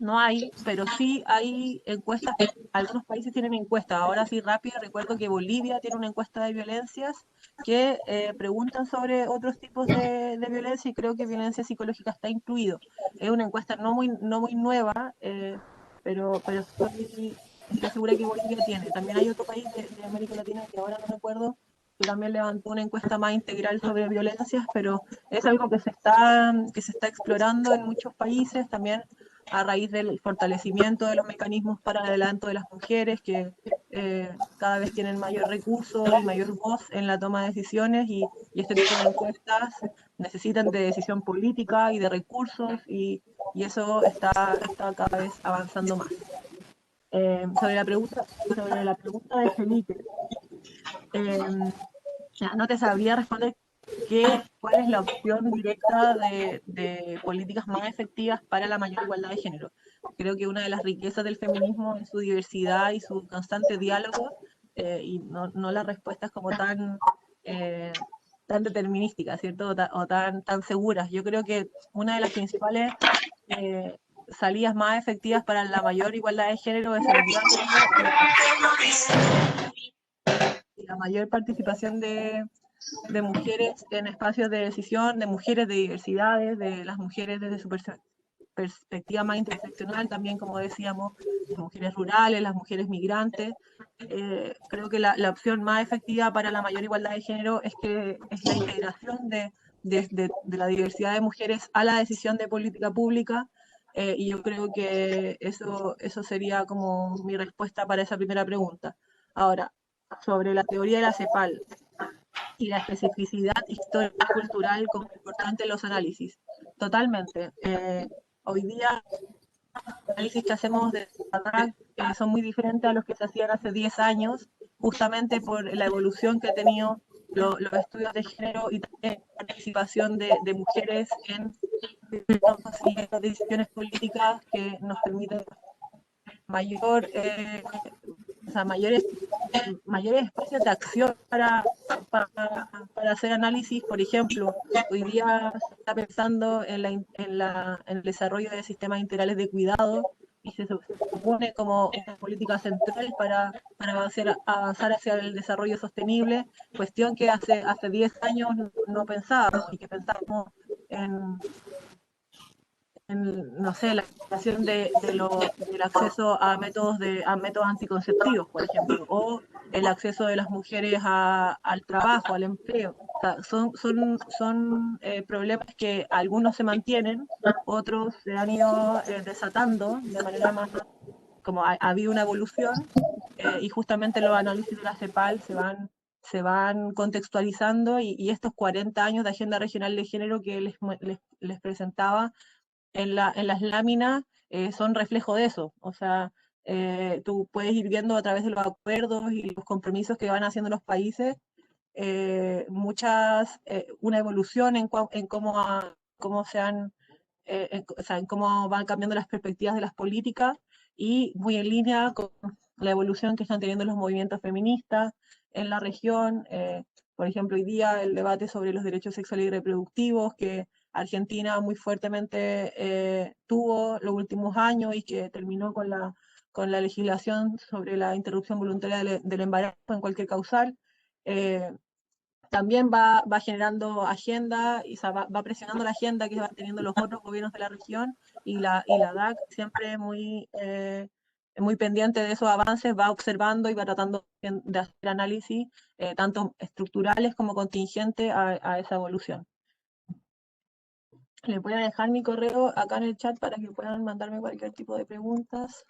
No hay, pero sí hay encuestas. Algunos países tienen encuestas. Ahora sí, rápido, recuerdo que Bolivia tiene una encuesta de violencias que preguntan sobre otros tipos de violencia, y creo que violencia psicológica está incluido. Es una encuesta no muy nueva, pero estoy segura que Bolivia tiene. También hay otro país de América Latina que ahora no recuerdo, que también levantó una encuesta más integral sobre violencias, pero es algo que se está explorando en muchos países, también a raíz del fortalecimiento de los mecanismos para el adelanto de las mujeres, que cada vez tienen mayor recursos y mayor voz en la toma de decisiones, y este tipo de encuestas necesitan de decisión política y de recursos, y eso está cada vez avanzando más. Sobre la pregunta de Felipe, no te sabría responder cuál es la opción directa de políticas más efectivas para la mayor igualdad de género. Creo que una de las riquezas del feminismo es su diversidad y su constante diálogo, y no las respuestas como tan determinísticas, ¿cierto? O tan seguras. Yo creo que una de las principales salidas más efectivas para la mayor igualdad de género es el diálogo y la mayor participación de mujeres en espacios de decisión, de mujeres de diversidades, de las mujeres desde su perspectiva más interseccional, también, como decíamos, las mujeres rurales, las mujeres migrantes. Creo que la opción más efectiva para la mayor igualdad de género es la integración de la diversidad de mujeres a la decisión de política pública, y yo creo que eso sería como mi respuesta para esa primera pregunta. Ahora, sobre la teoría de la CEPAL y la especificidad histórica y cultural como importante en los análisis. Totalmente. Hoy día los análisis que hacemos de ATAC son muy diferentes a los que se hacían hace 10 años, justamente por la evolución que ha tenido los estudios de género y también la participación de mujeres en decisiones políticas que nos permiten mayor, mayores espacios de acción para hacer análisis. Por ejemplo, hoy día se está pensando en el desarrollo de sistemas integrales de cuidado, y se supone como una política central para avanzar hacia el desarrollo sostenible, cuestión que hace 10 años no pensábamos, y que pensábamos en no sé, la creación del acceso a métodos anticonceptivos, por ejemplo, o el acceso de las mujeres al trabajo, al empleo. O sea, son problemas que algunos se mantienen, otros se han ido desatando de manera más, como ha habido una evolución, y justamente los análisis de la CEPAL se van contextualizando, y estos 40 años de Agenda Regional de Género que les presentaba en las láminas son reflejo de eso. O sea, tú puedes ir viendo a través de los acuerdos y los compromisos que van haciendo los países, una evolución en cómo se han, o sea, en cómo van cambiando las perspectivas de las políticas, y muy en línea con la evolución que están teniendo los movimientos feministas en la región. Por ejemplo, hoy día el debate sobre los derechos sexuales y reproductivos, que Argentina muy fuertemente tuvo los últimos años, y que terminó con la legislación sobre la interrupción voluntaria del embarazo en cualquier causal. También va generando agenda, y va presionando la agenda que van teniendo los otros gobiernos de la región, y la DAC siempre muy pendiente de esos avances, va observando y va tratando de hacer análisis tanto estructurales como contingentes a esa evolución. Les voy a dejar mi correo acá en el chat para que puedan mandarme cualquier tipo de preguntas.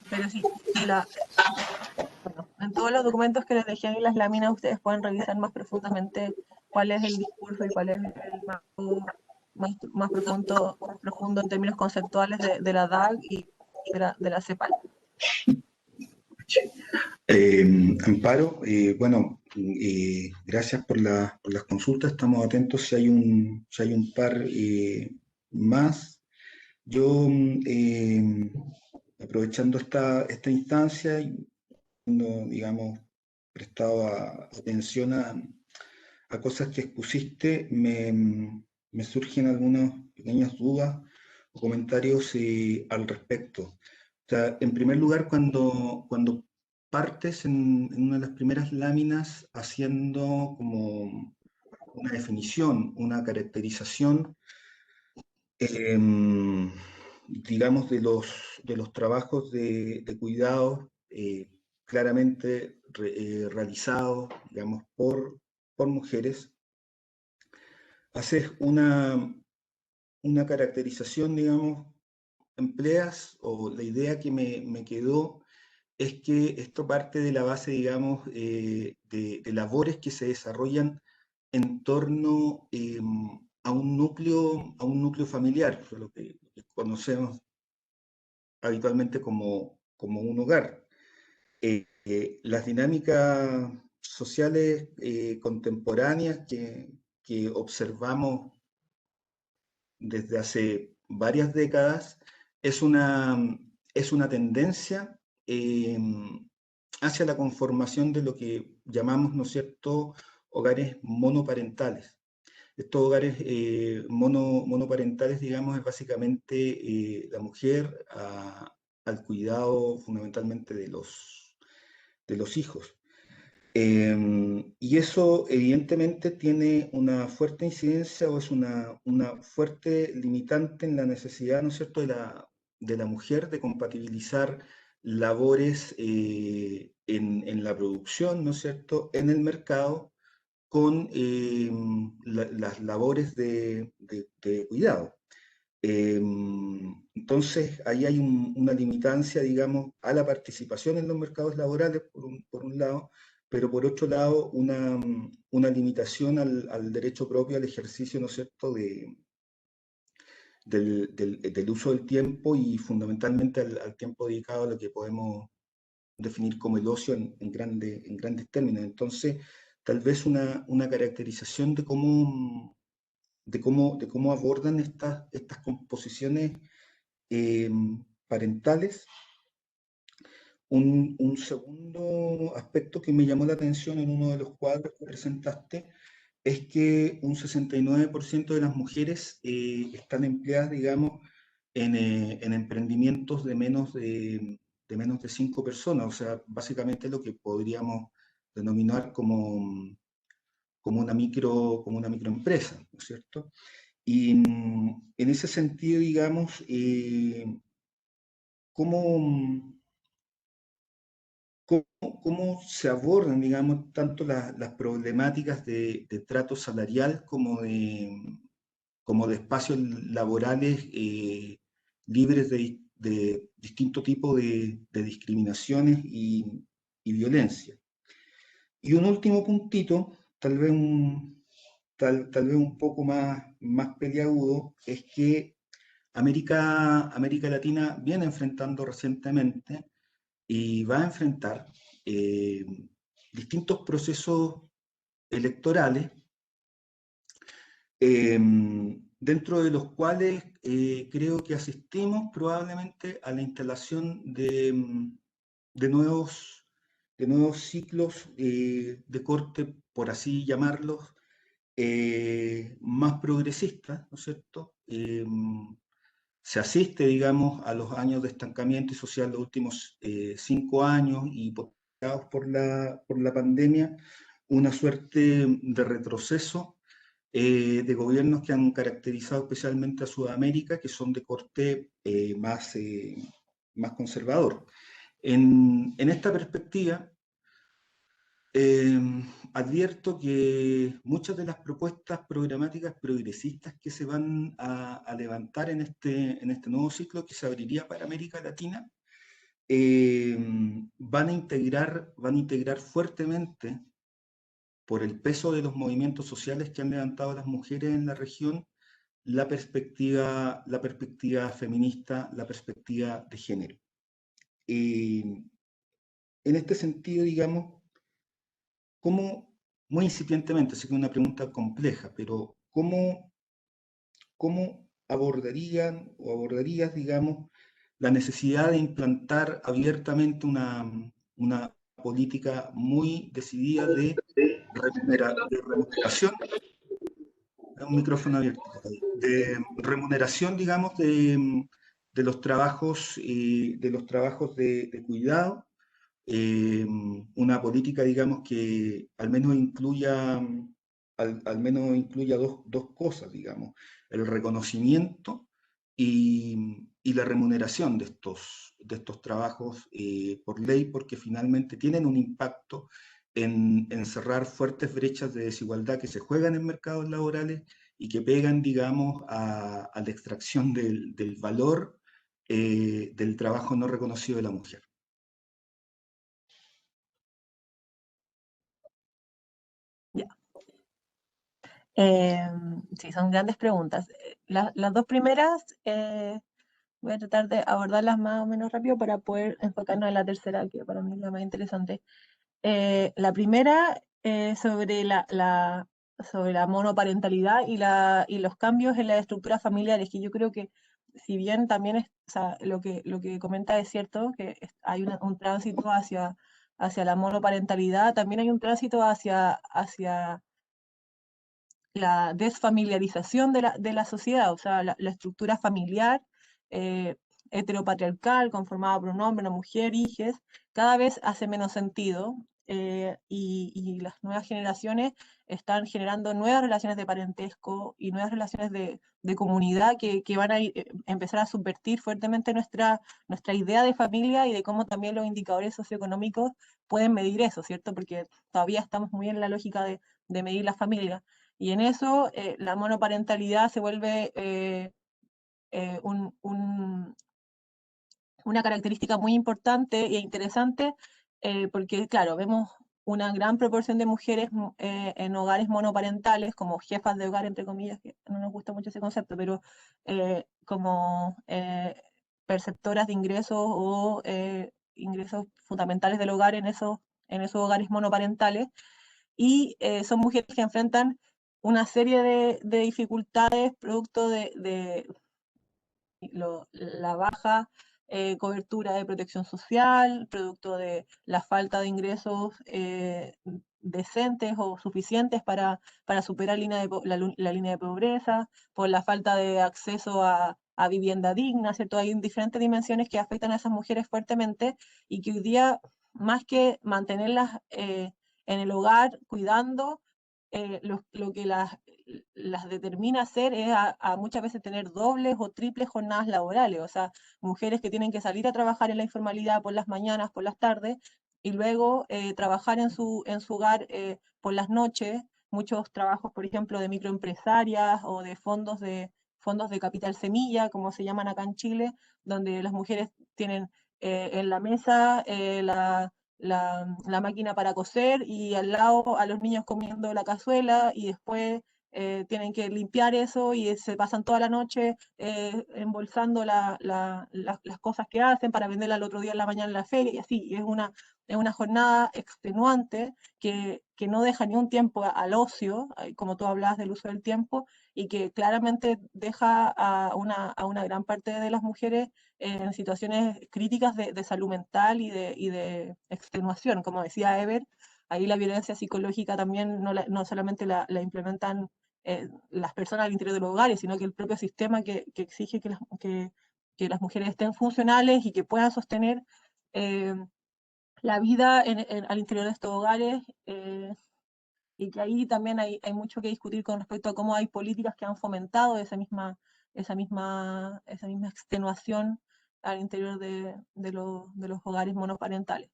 Pero sí, bueno, en todos los documentos que les dejé en las láminas, ustedes pueden revisar más profundamente cuál es el discurso y cuál es el más profundo en términos conceptuales de la DAG y de la CEPAL. Amparo, bueno, gracias por las consultas. Estamos atentos si hay un par más. Yo, aprovechando esta instancia, digamos, prestado atención a cosas que expusiste, me surgen algunas pequeñas dudas o comentarios al respecto. O sea, en primer lugar, cuando partes en una de las primeras láminas haciendo como una definición, una caracterización, digamos, de los trabajos de cuidado claramente realizados, digamos, por mujeres, haces una caracterización, digamos, empleas, o la idea que me quedó es que esto parte de la base, digamos, de labores que se desarrollan en torno a un núcleo familiar, lo que conocemos habitualmente como un hogar. Las dinámicas sociales contemporáneas que observamos desde hace varias décadas es una tendencia hacia la conformación de lo que llamamos, ¿no es cierto?, hogares monoparentales. Estos hogares monoparentales, digamos, es básicamente la mujer al cuidado fundamentalmente de los hijos. Y eso evidentemente tiene una fuerte incidencia o es una fuerte limitante en la necesidad, ¿no es cierto?, de la mujer de compatibilizar labores en la producción, ¿no es cierto?, en el mercado con las labores de cuidado. Entonces, ahí hay una limitancia, digamos, a la participación en los mercados laborales, por un lado, pero por otro lado, una limitación al derecho propio al ejercicio, ¿no es cierto?, del uso del tiempo y fundamentalmente al tiempo dedicado a lo que podemos definir como el ocio en grandes términos. Entonces, tal vez una caracterización de cómo abordan estas composiciones parentales. Un segundo aspecto que me llamó la atención en uno de los cuadros que presentaste es que un 69% de las mujeres están empleadas, digamos, en emprendimientos de menos de 5 personas, o sea, básicamente lo que podríamos denominar como una microempresa, ¿no es cierto? Y en ese sentido, digamos, ¿cómo, cómo se abordan, digamos, tanto las problemáticas de trato salarial como de espacios laborales libres de distinto tipo de discriminaciones y violencia? Y un último puntito, tal vez un poco más peliagudo, es que América Latina viene enfrentando recientemente y va a enfrentar eh, distintos procesos electorales, dentro de los cuales creo que asistimos probablemente a la instalación de nuevos, de nuevos ciclos de corte, por así llamarlos, más progresistas, ¿no es cierto? Se asiste, digamos, a los años de estancamiento social, los últimos 5 años, y por la pandemia, una suerte de retroceso de gobiernos que han caracterizado especialmente a Sudamérica, que son de corte más conservador. En esta perspectiva, eh, advierto que muchas de las propuestas programáticas progresistas que se van a levantar en este nuevo ciclo que se abriría para América Latina, van a integrar fuertemente, por el peso de los movimientos sociales que han levantado las mujeres en la región, la perspectiva feminista, la perspectiva de género. En este sentido, digamos, ¿cómo, muy incipientemente, sé que es una pregunta compleja, pero cómo abordarías, digamos, la necesidad de implantar abiertamente una política muy decidida de remuneración, un micrófono abierto, de remuneración, digamos, de los trabajos, de cuidado, una política, digamos, que al menos incluya dos cosas, digamos, el reconocimiento y la remuneración de estos trabajos por ley, porque finalmente tienen un impacto en cerrar fuertes brechas de desigualdad que se juegan en mercados laborales y que pegan, digamos, a la extracción del valor del trabajo no reconocido de la mujer. Sí, son grandes preguntas. Las dos primeras voy a tratar de abordarlas más o menos rápido para poder enfocarnos en la tercera, que para mí es la más interesante. La primera sobre la monoparentalidad y los cambios en las estructuras familiares, que yo creo que si bien también o sea, lo que comenta es cierto, que hay un tránsito hacia la monoparentalidad, también hay un tránsito hacia la desfamiliarización de la sociedad, o sea, la estructura familiar eh, heteropatriarcal, conformada por un hombre, una mujer, hijes, cada vez hace menos sentido, y las nuevas generaciones están generando nuevas relaciones de parentesco y nuevas relaciones de comunidad que van a empezar a subvertir fuertemente nuestra idea de familia y de cómo también los indicadores socioeconómicos pueden medir eso, ¿cierto? Porque todavía estamos muy en la lógica de medir la familia. Y en eso la monoparentalidad se vuelve una característica muy importante e interesante, porque, claro, vemos una gran proporción de mujeres en hogares monoparentales, como jefas de hogar, entre comillas, que no nos gusta mucho ese concepto, pero como perceptoras de ingresos o ingresos fundamentales del hogar en esos hogares monoparentales. Y son mujeres que enfrentan una serie de dificultades producto de la baja cobertura de protección social, producto de la falta de ingresos decentes o suficientes para superar la línea de pobreza, por la falta de acceso a vivienda digna, ¿cierto? Hay diferentes dimensiones que afectan a esas mujeres fuertemente y que hoy día, más que mantenerlas en el hogar cuidando, lo que las determina hacer es a muchas veces tener dobles o triples jornadas laborales, o sea, mujeres que tienen que salir a trabajar en la informalidad por las mañanas, por las tardes, y luego trabajar en su hogar por las noches, muchos trabajos, por ejemplo, de microempresarias o de fondos de capital semilla, como se llaman acá en Chile, donde las mujeres tienen en la mesa la máquina para coser y al lado a los niños comiendo la cazuela y después tienen que limpiar eso y se pasan toda la noche embolsando las cosas que hacen para venderla al otro día en la mañana en la feria y así. Y es una jornada extenuante que no deja ni un tiempo al ocio, como tú hablabas del uso del tiempo, y que claramente deja a una gran parte de las mujeres en situaciones críticas de salud mental y de extenuación. Como decía Ever, ahí la violencia psicológica también no solamente la implementan las personas al interior de los hogares, sino que el propio sistema que exige que las mujeres estén funcionales y que puedan sostener eh, la vida al interior de estos hogares. Y que ahí también hay mucho que discutir con respecto a cómo hay políticas que han fomentado esa misma extenuación al interior de los hogares monoparentales.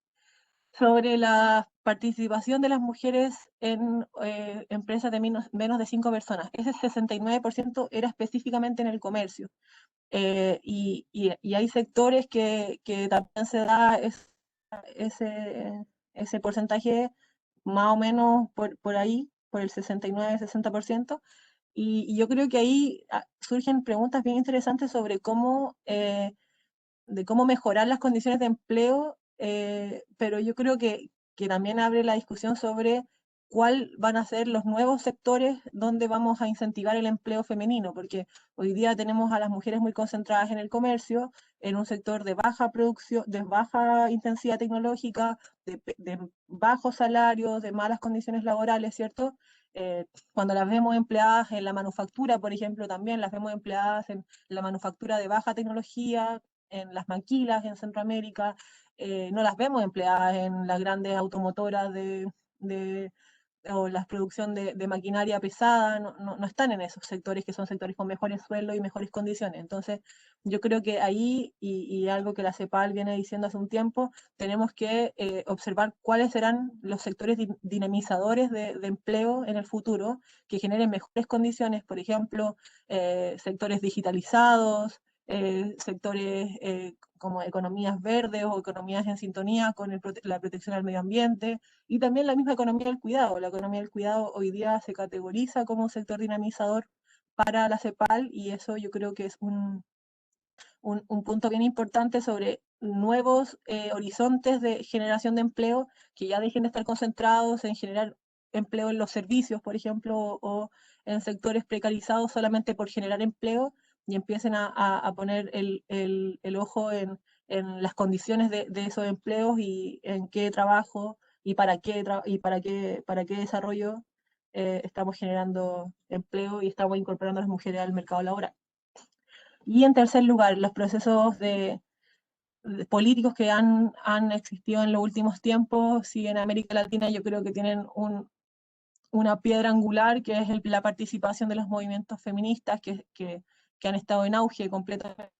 Sobre la participación de las mujeres en empresas de menos de 5 personas, ese 69% era específicamente en el comercio. Y hay sectores que también se da ese porcentaje más o menos por ahí, por el 69-60%. Y yo creo que ahí surgen preguntas bien interesantes sobre de cómo mejorar las condiciones de empleo, pero yo creo que también abre la discusión sobre cuál van a ser los nuevos sectores donde vamos a incentivar el empleo femenino, porque hoy día tenemos a las mujeres muy concentradas en el comercio, en un sector de baja producción, de baja intensidad tecnológica, de bajos salarios, de malas condiciones laborales, ¿cierto? Cuando las vemos empleadas en la manufactura, por ejemplo, también las vemos empleadas en la manufactura de baja tecnología, en las maquilas en Centroamérica, no las vemos empleadas en las grandes automotoras o la producción de maquinaria pesada, no están en esos sectores que son sectores con mejores sueldos y mejores condiciones. Entonces, yo creo que ahí, y algo que la CEPAL viene diciendo hace un tiempo, tenemos que observar cuáles serán los sectores dinamizadores de empleo en el futuro, que generen mejores condiciones, por ejemplo, sectores digitalizados, sectores como economías verdes o economías en sintonía con la protección al medio ambiente, y también la misma economía del cuidado. La economía del cuidado hoy día se categoriza como un sector dinamizador para la CEPAL, y eso yo creo que es un punto bien importante sobre nuevos horizontes de generación de empleo, que ya dejen de estar concentrados en generar empleo en los servicios, por ejemplo, o en sectores precarizados solamente por generar empleo, y empiecen a poner el ojo en las condiciones de esos empleos y en qué trabajo y para qué desarrollo estamos generando empleo y estamos incorporando a las mujeres al mercado laboral. Y en tercer lugar, los procesos políticos que han existido en los últimos tiempos, sí, en América Latina yo creo que tienen una piedra angular, que es la participación de los movimientos feministas que han estado en auge completamente,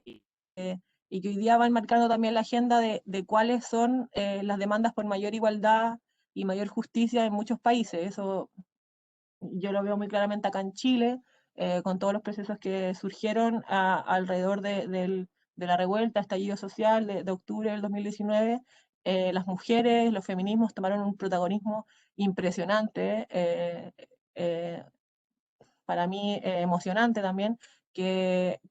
y que hoy día van marcando también la agenda de cuáles son las demandas por mayor igualdad y mayor justicia en muchos países. Eso yo lo veo muy claramente acá en Chile, con todos los procesos que surgieron alrededor de la revuelta, estallido social de octubre del 2019. Las mujeres, los feminismos tomaron un protagonismo impresionante, para mí emocionante también, que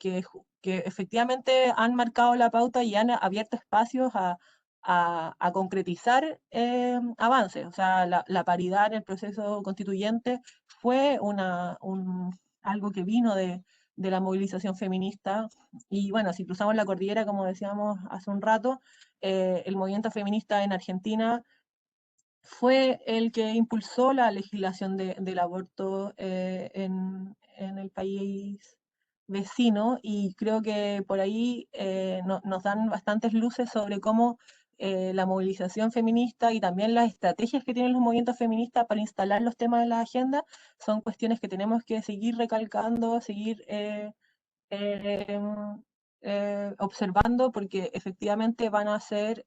efectivamente han marcado la pauta y han abierto espacios a concretizar avances. O sea, la paridad en el proceso constituyente fue algo que vino de la movilización feminista. Y bueno, si cruzamos la cordillera, como decíamos hace un rato, el movimiento feminista en Argentina fue el que impulsó la legislación del aborto en el país vecino, y creo que por ahí nos dan bastantes luces sobre cómo la movilización feminista y también las estrategias que tienen los movimientos feministas para instalar los temas en la agenda son cuestiones que tenemos que seguir recalcando, seguir eh, observando, porque efectivamente van a ser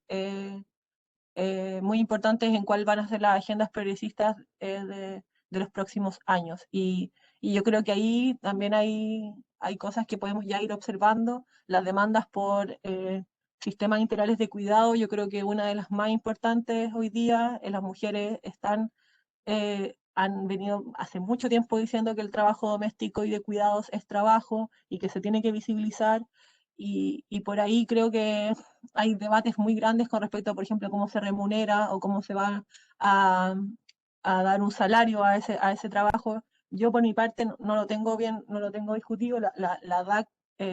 muy importantes en cuál van a ser las agendas progresistas de los próximos años. Y yo creo que ahí también hay cosas que podemos ya ir observando. Las demandas por sistemas integrales de cuidado, yo creo que una de las más importantes hoy día, las mujeres han venido hace mucho tiempo diciendo que el trabajo doméstico y de cuidados es trabajo y que se tiene que visibilizar. Y por ahí creo que hay debates muy grandes con respecto a, por ejemplo, cómo se remunera o cómo se va a, a dar un salario a ese trabajo. Yo por mi parte no lo tengo bien, no lo tengo discutido. La DAC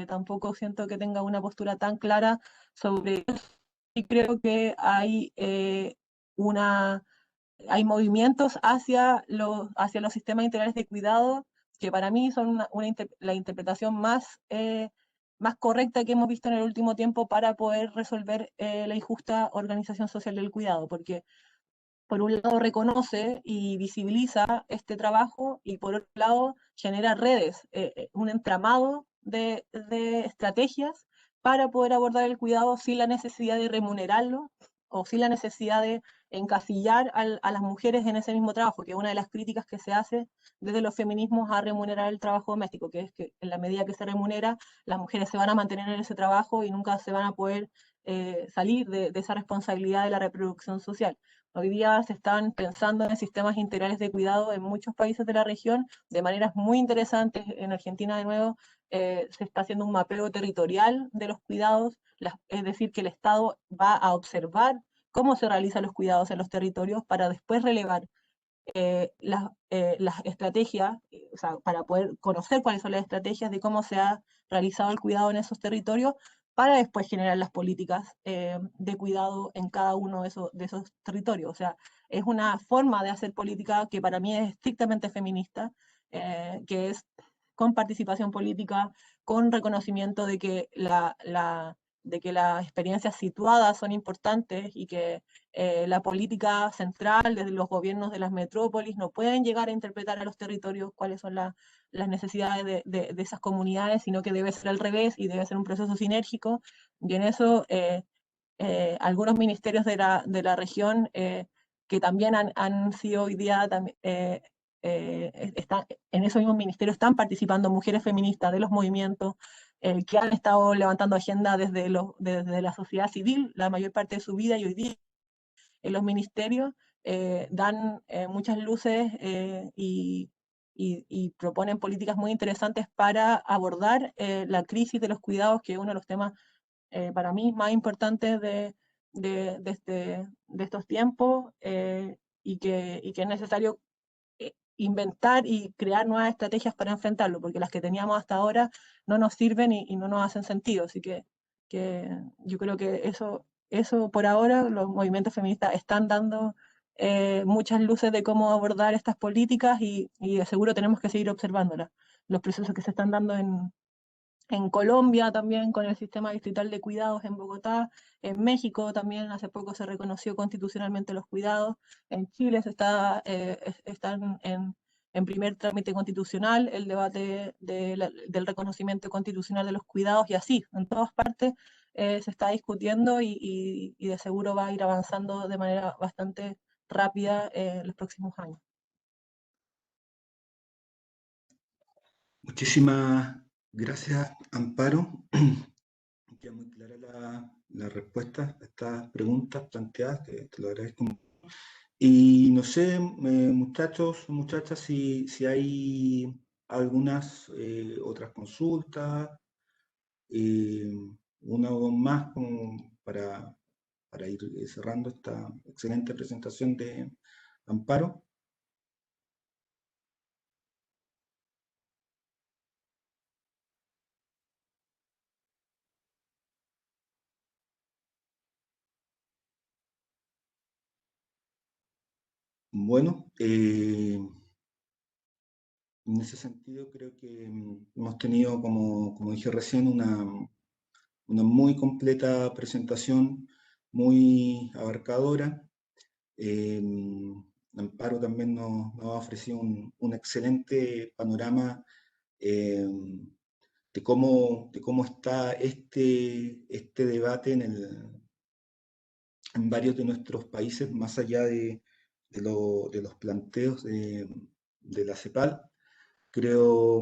tampoco siento que tenga una postura tan clara sobre eso. Y creo que hay movimientos hacia los sistemas integrales de cuidado que para mí son la interpretación más correcta que hemos visto en el último tiempo para poder resolver la injusta organización social del cuidado, porque por un lado reconoce y visibiliza este trabajo y por otro lado genera redes, un entramado de estrategias para poder abordar el cuidado sin la necesidad de remunerarlo o sin la necesidad de encasillar a las mujeres en ese mismo trabajo, que es una de las críticas que se hace desde los feminismos a remunerar el trabajo doméstico, que es que en la medida que se remunera, las mujeres se van a mantener en ese trabajo y nunca se van a poder salir de esa responsabilidad de la reproducción social. Hoy día se están pensando en sistemas integrales de cuidado en muchos países de la región de maneras muy interesantes. En Argentina, de nuevo, se está haciendo un mapeo territorial de los cuidados, es decir, que el Estado va a observar cómo se realizan los cuidados en los territorios para después relevar las estrategias, o sea, para poder conocer cuáles son las estrategias de cómo se ha realizado el cuidado en esos territorios, para después generar las políticas de cuidado en cada uno de esos territorios. O sea, es una forma de hacer política que para mí es estrictamente feminista, que es con participación política, con reconocimiento de que de que las experiencias situadas son importantes y que la política central, desde los gobiernos de las metrópolis, no pueden llegar a interpretar a los territorios cuáles son las necesidades de esas comunidades, sino que debe ser al revés y debe ser un proceso sinérgico. Y en eso algunos ministerios de la región que también han sido hoy día, en esos mismos ministerios están participando mujeres feministas de los movimientos que han estado levantando agenda desde la sociedad civil la mayor parte de su vida, y hoy día en los ministerios dan muchas luces y proponen políticas muy interesantes para abordar la crisis de los cuidados, que es uno de los temas para mí más importantes de estos tiempos, y que es necesario inventar y crear nuevas estrategias para enfrentarlo, porque las que teníamos hasta ahora no nos sirven y no nos hacen sentido. Así que yo creo que eso por ahora los movimientos feministas están dando muchas luces de cómo abordar estas políticas, y de seguro tenemos que seguir observándolas. Los procesos que se están dando en Colombia también, con el sistema distrital de cuidados en Bogotá. En México también hace poco se reconoció constitucionalmente los cuidados. En Chile están en primer trámite constitucional el debate del reconocimiento constitucional de los cuidados, y así, en todas partes se está discutiendo, y de seguro va a ir avanzando de manera bastante rápida en los próximos años. Muchísimas gracias, Amparo. Queda muy clara la respuesta a estas preguntas planteadas, te lo agradezco. Y no sé, muchachos, muchachas, si hay algunas otras consultas, una o dos más como para ir cerrando esta excelente presentación de Amparo. Bueno, en ese sentido creo que hemos tenido, como dije recién, una muy completa presentación, muy abarcadora. Amparo también nos ha ofrecido un excelente panorama de cómo está este debate en varios de nuestros países, más allá de los planteos de la CEPAL. Creo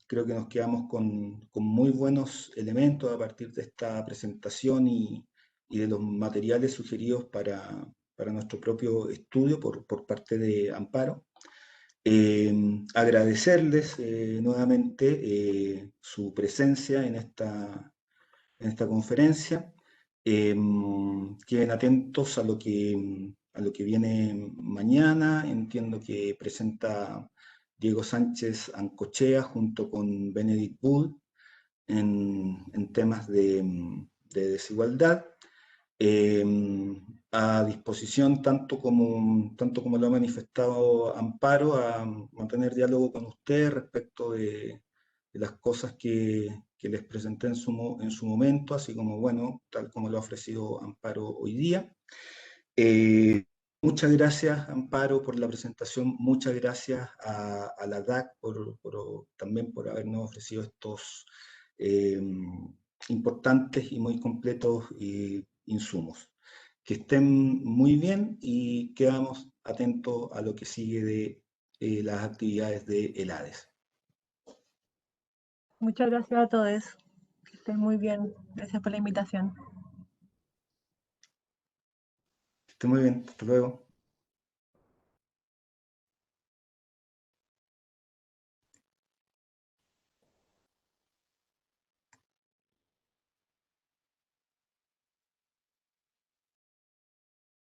que nos quedamos con muy buenos elementos a partir de esta presentación y de los materiales sugeridos para nuestro propio estudio por parte de Amparo. Agradecerles nuevamente su presencia en esta conferencia. Queden atentos a lo que viene mañana. Entiendo que presenta Diego Sánchez Ancochea junto con Benedict Bull en temas de desigualdad. A disposición, tanto como lo ha manifestado Amparo, a mantener diálogo con usted respecto de las cosas que les presenté en su momento, así como, bueno, tal como lo ha ofrecido Amparo hoy día. Muchas gracias, Amparo, por la presentación. Muchas gracias a la DAC también por habernos ofrecido estos importantes y muy completos insumos. Que estén muy bien y quedamos atentos a lo que sigue de las actividades de ELADES. Muchas gracias a todos. Que estén muy bien. Gracias por la invitación. Que estén muy bien. Hasta luego.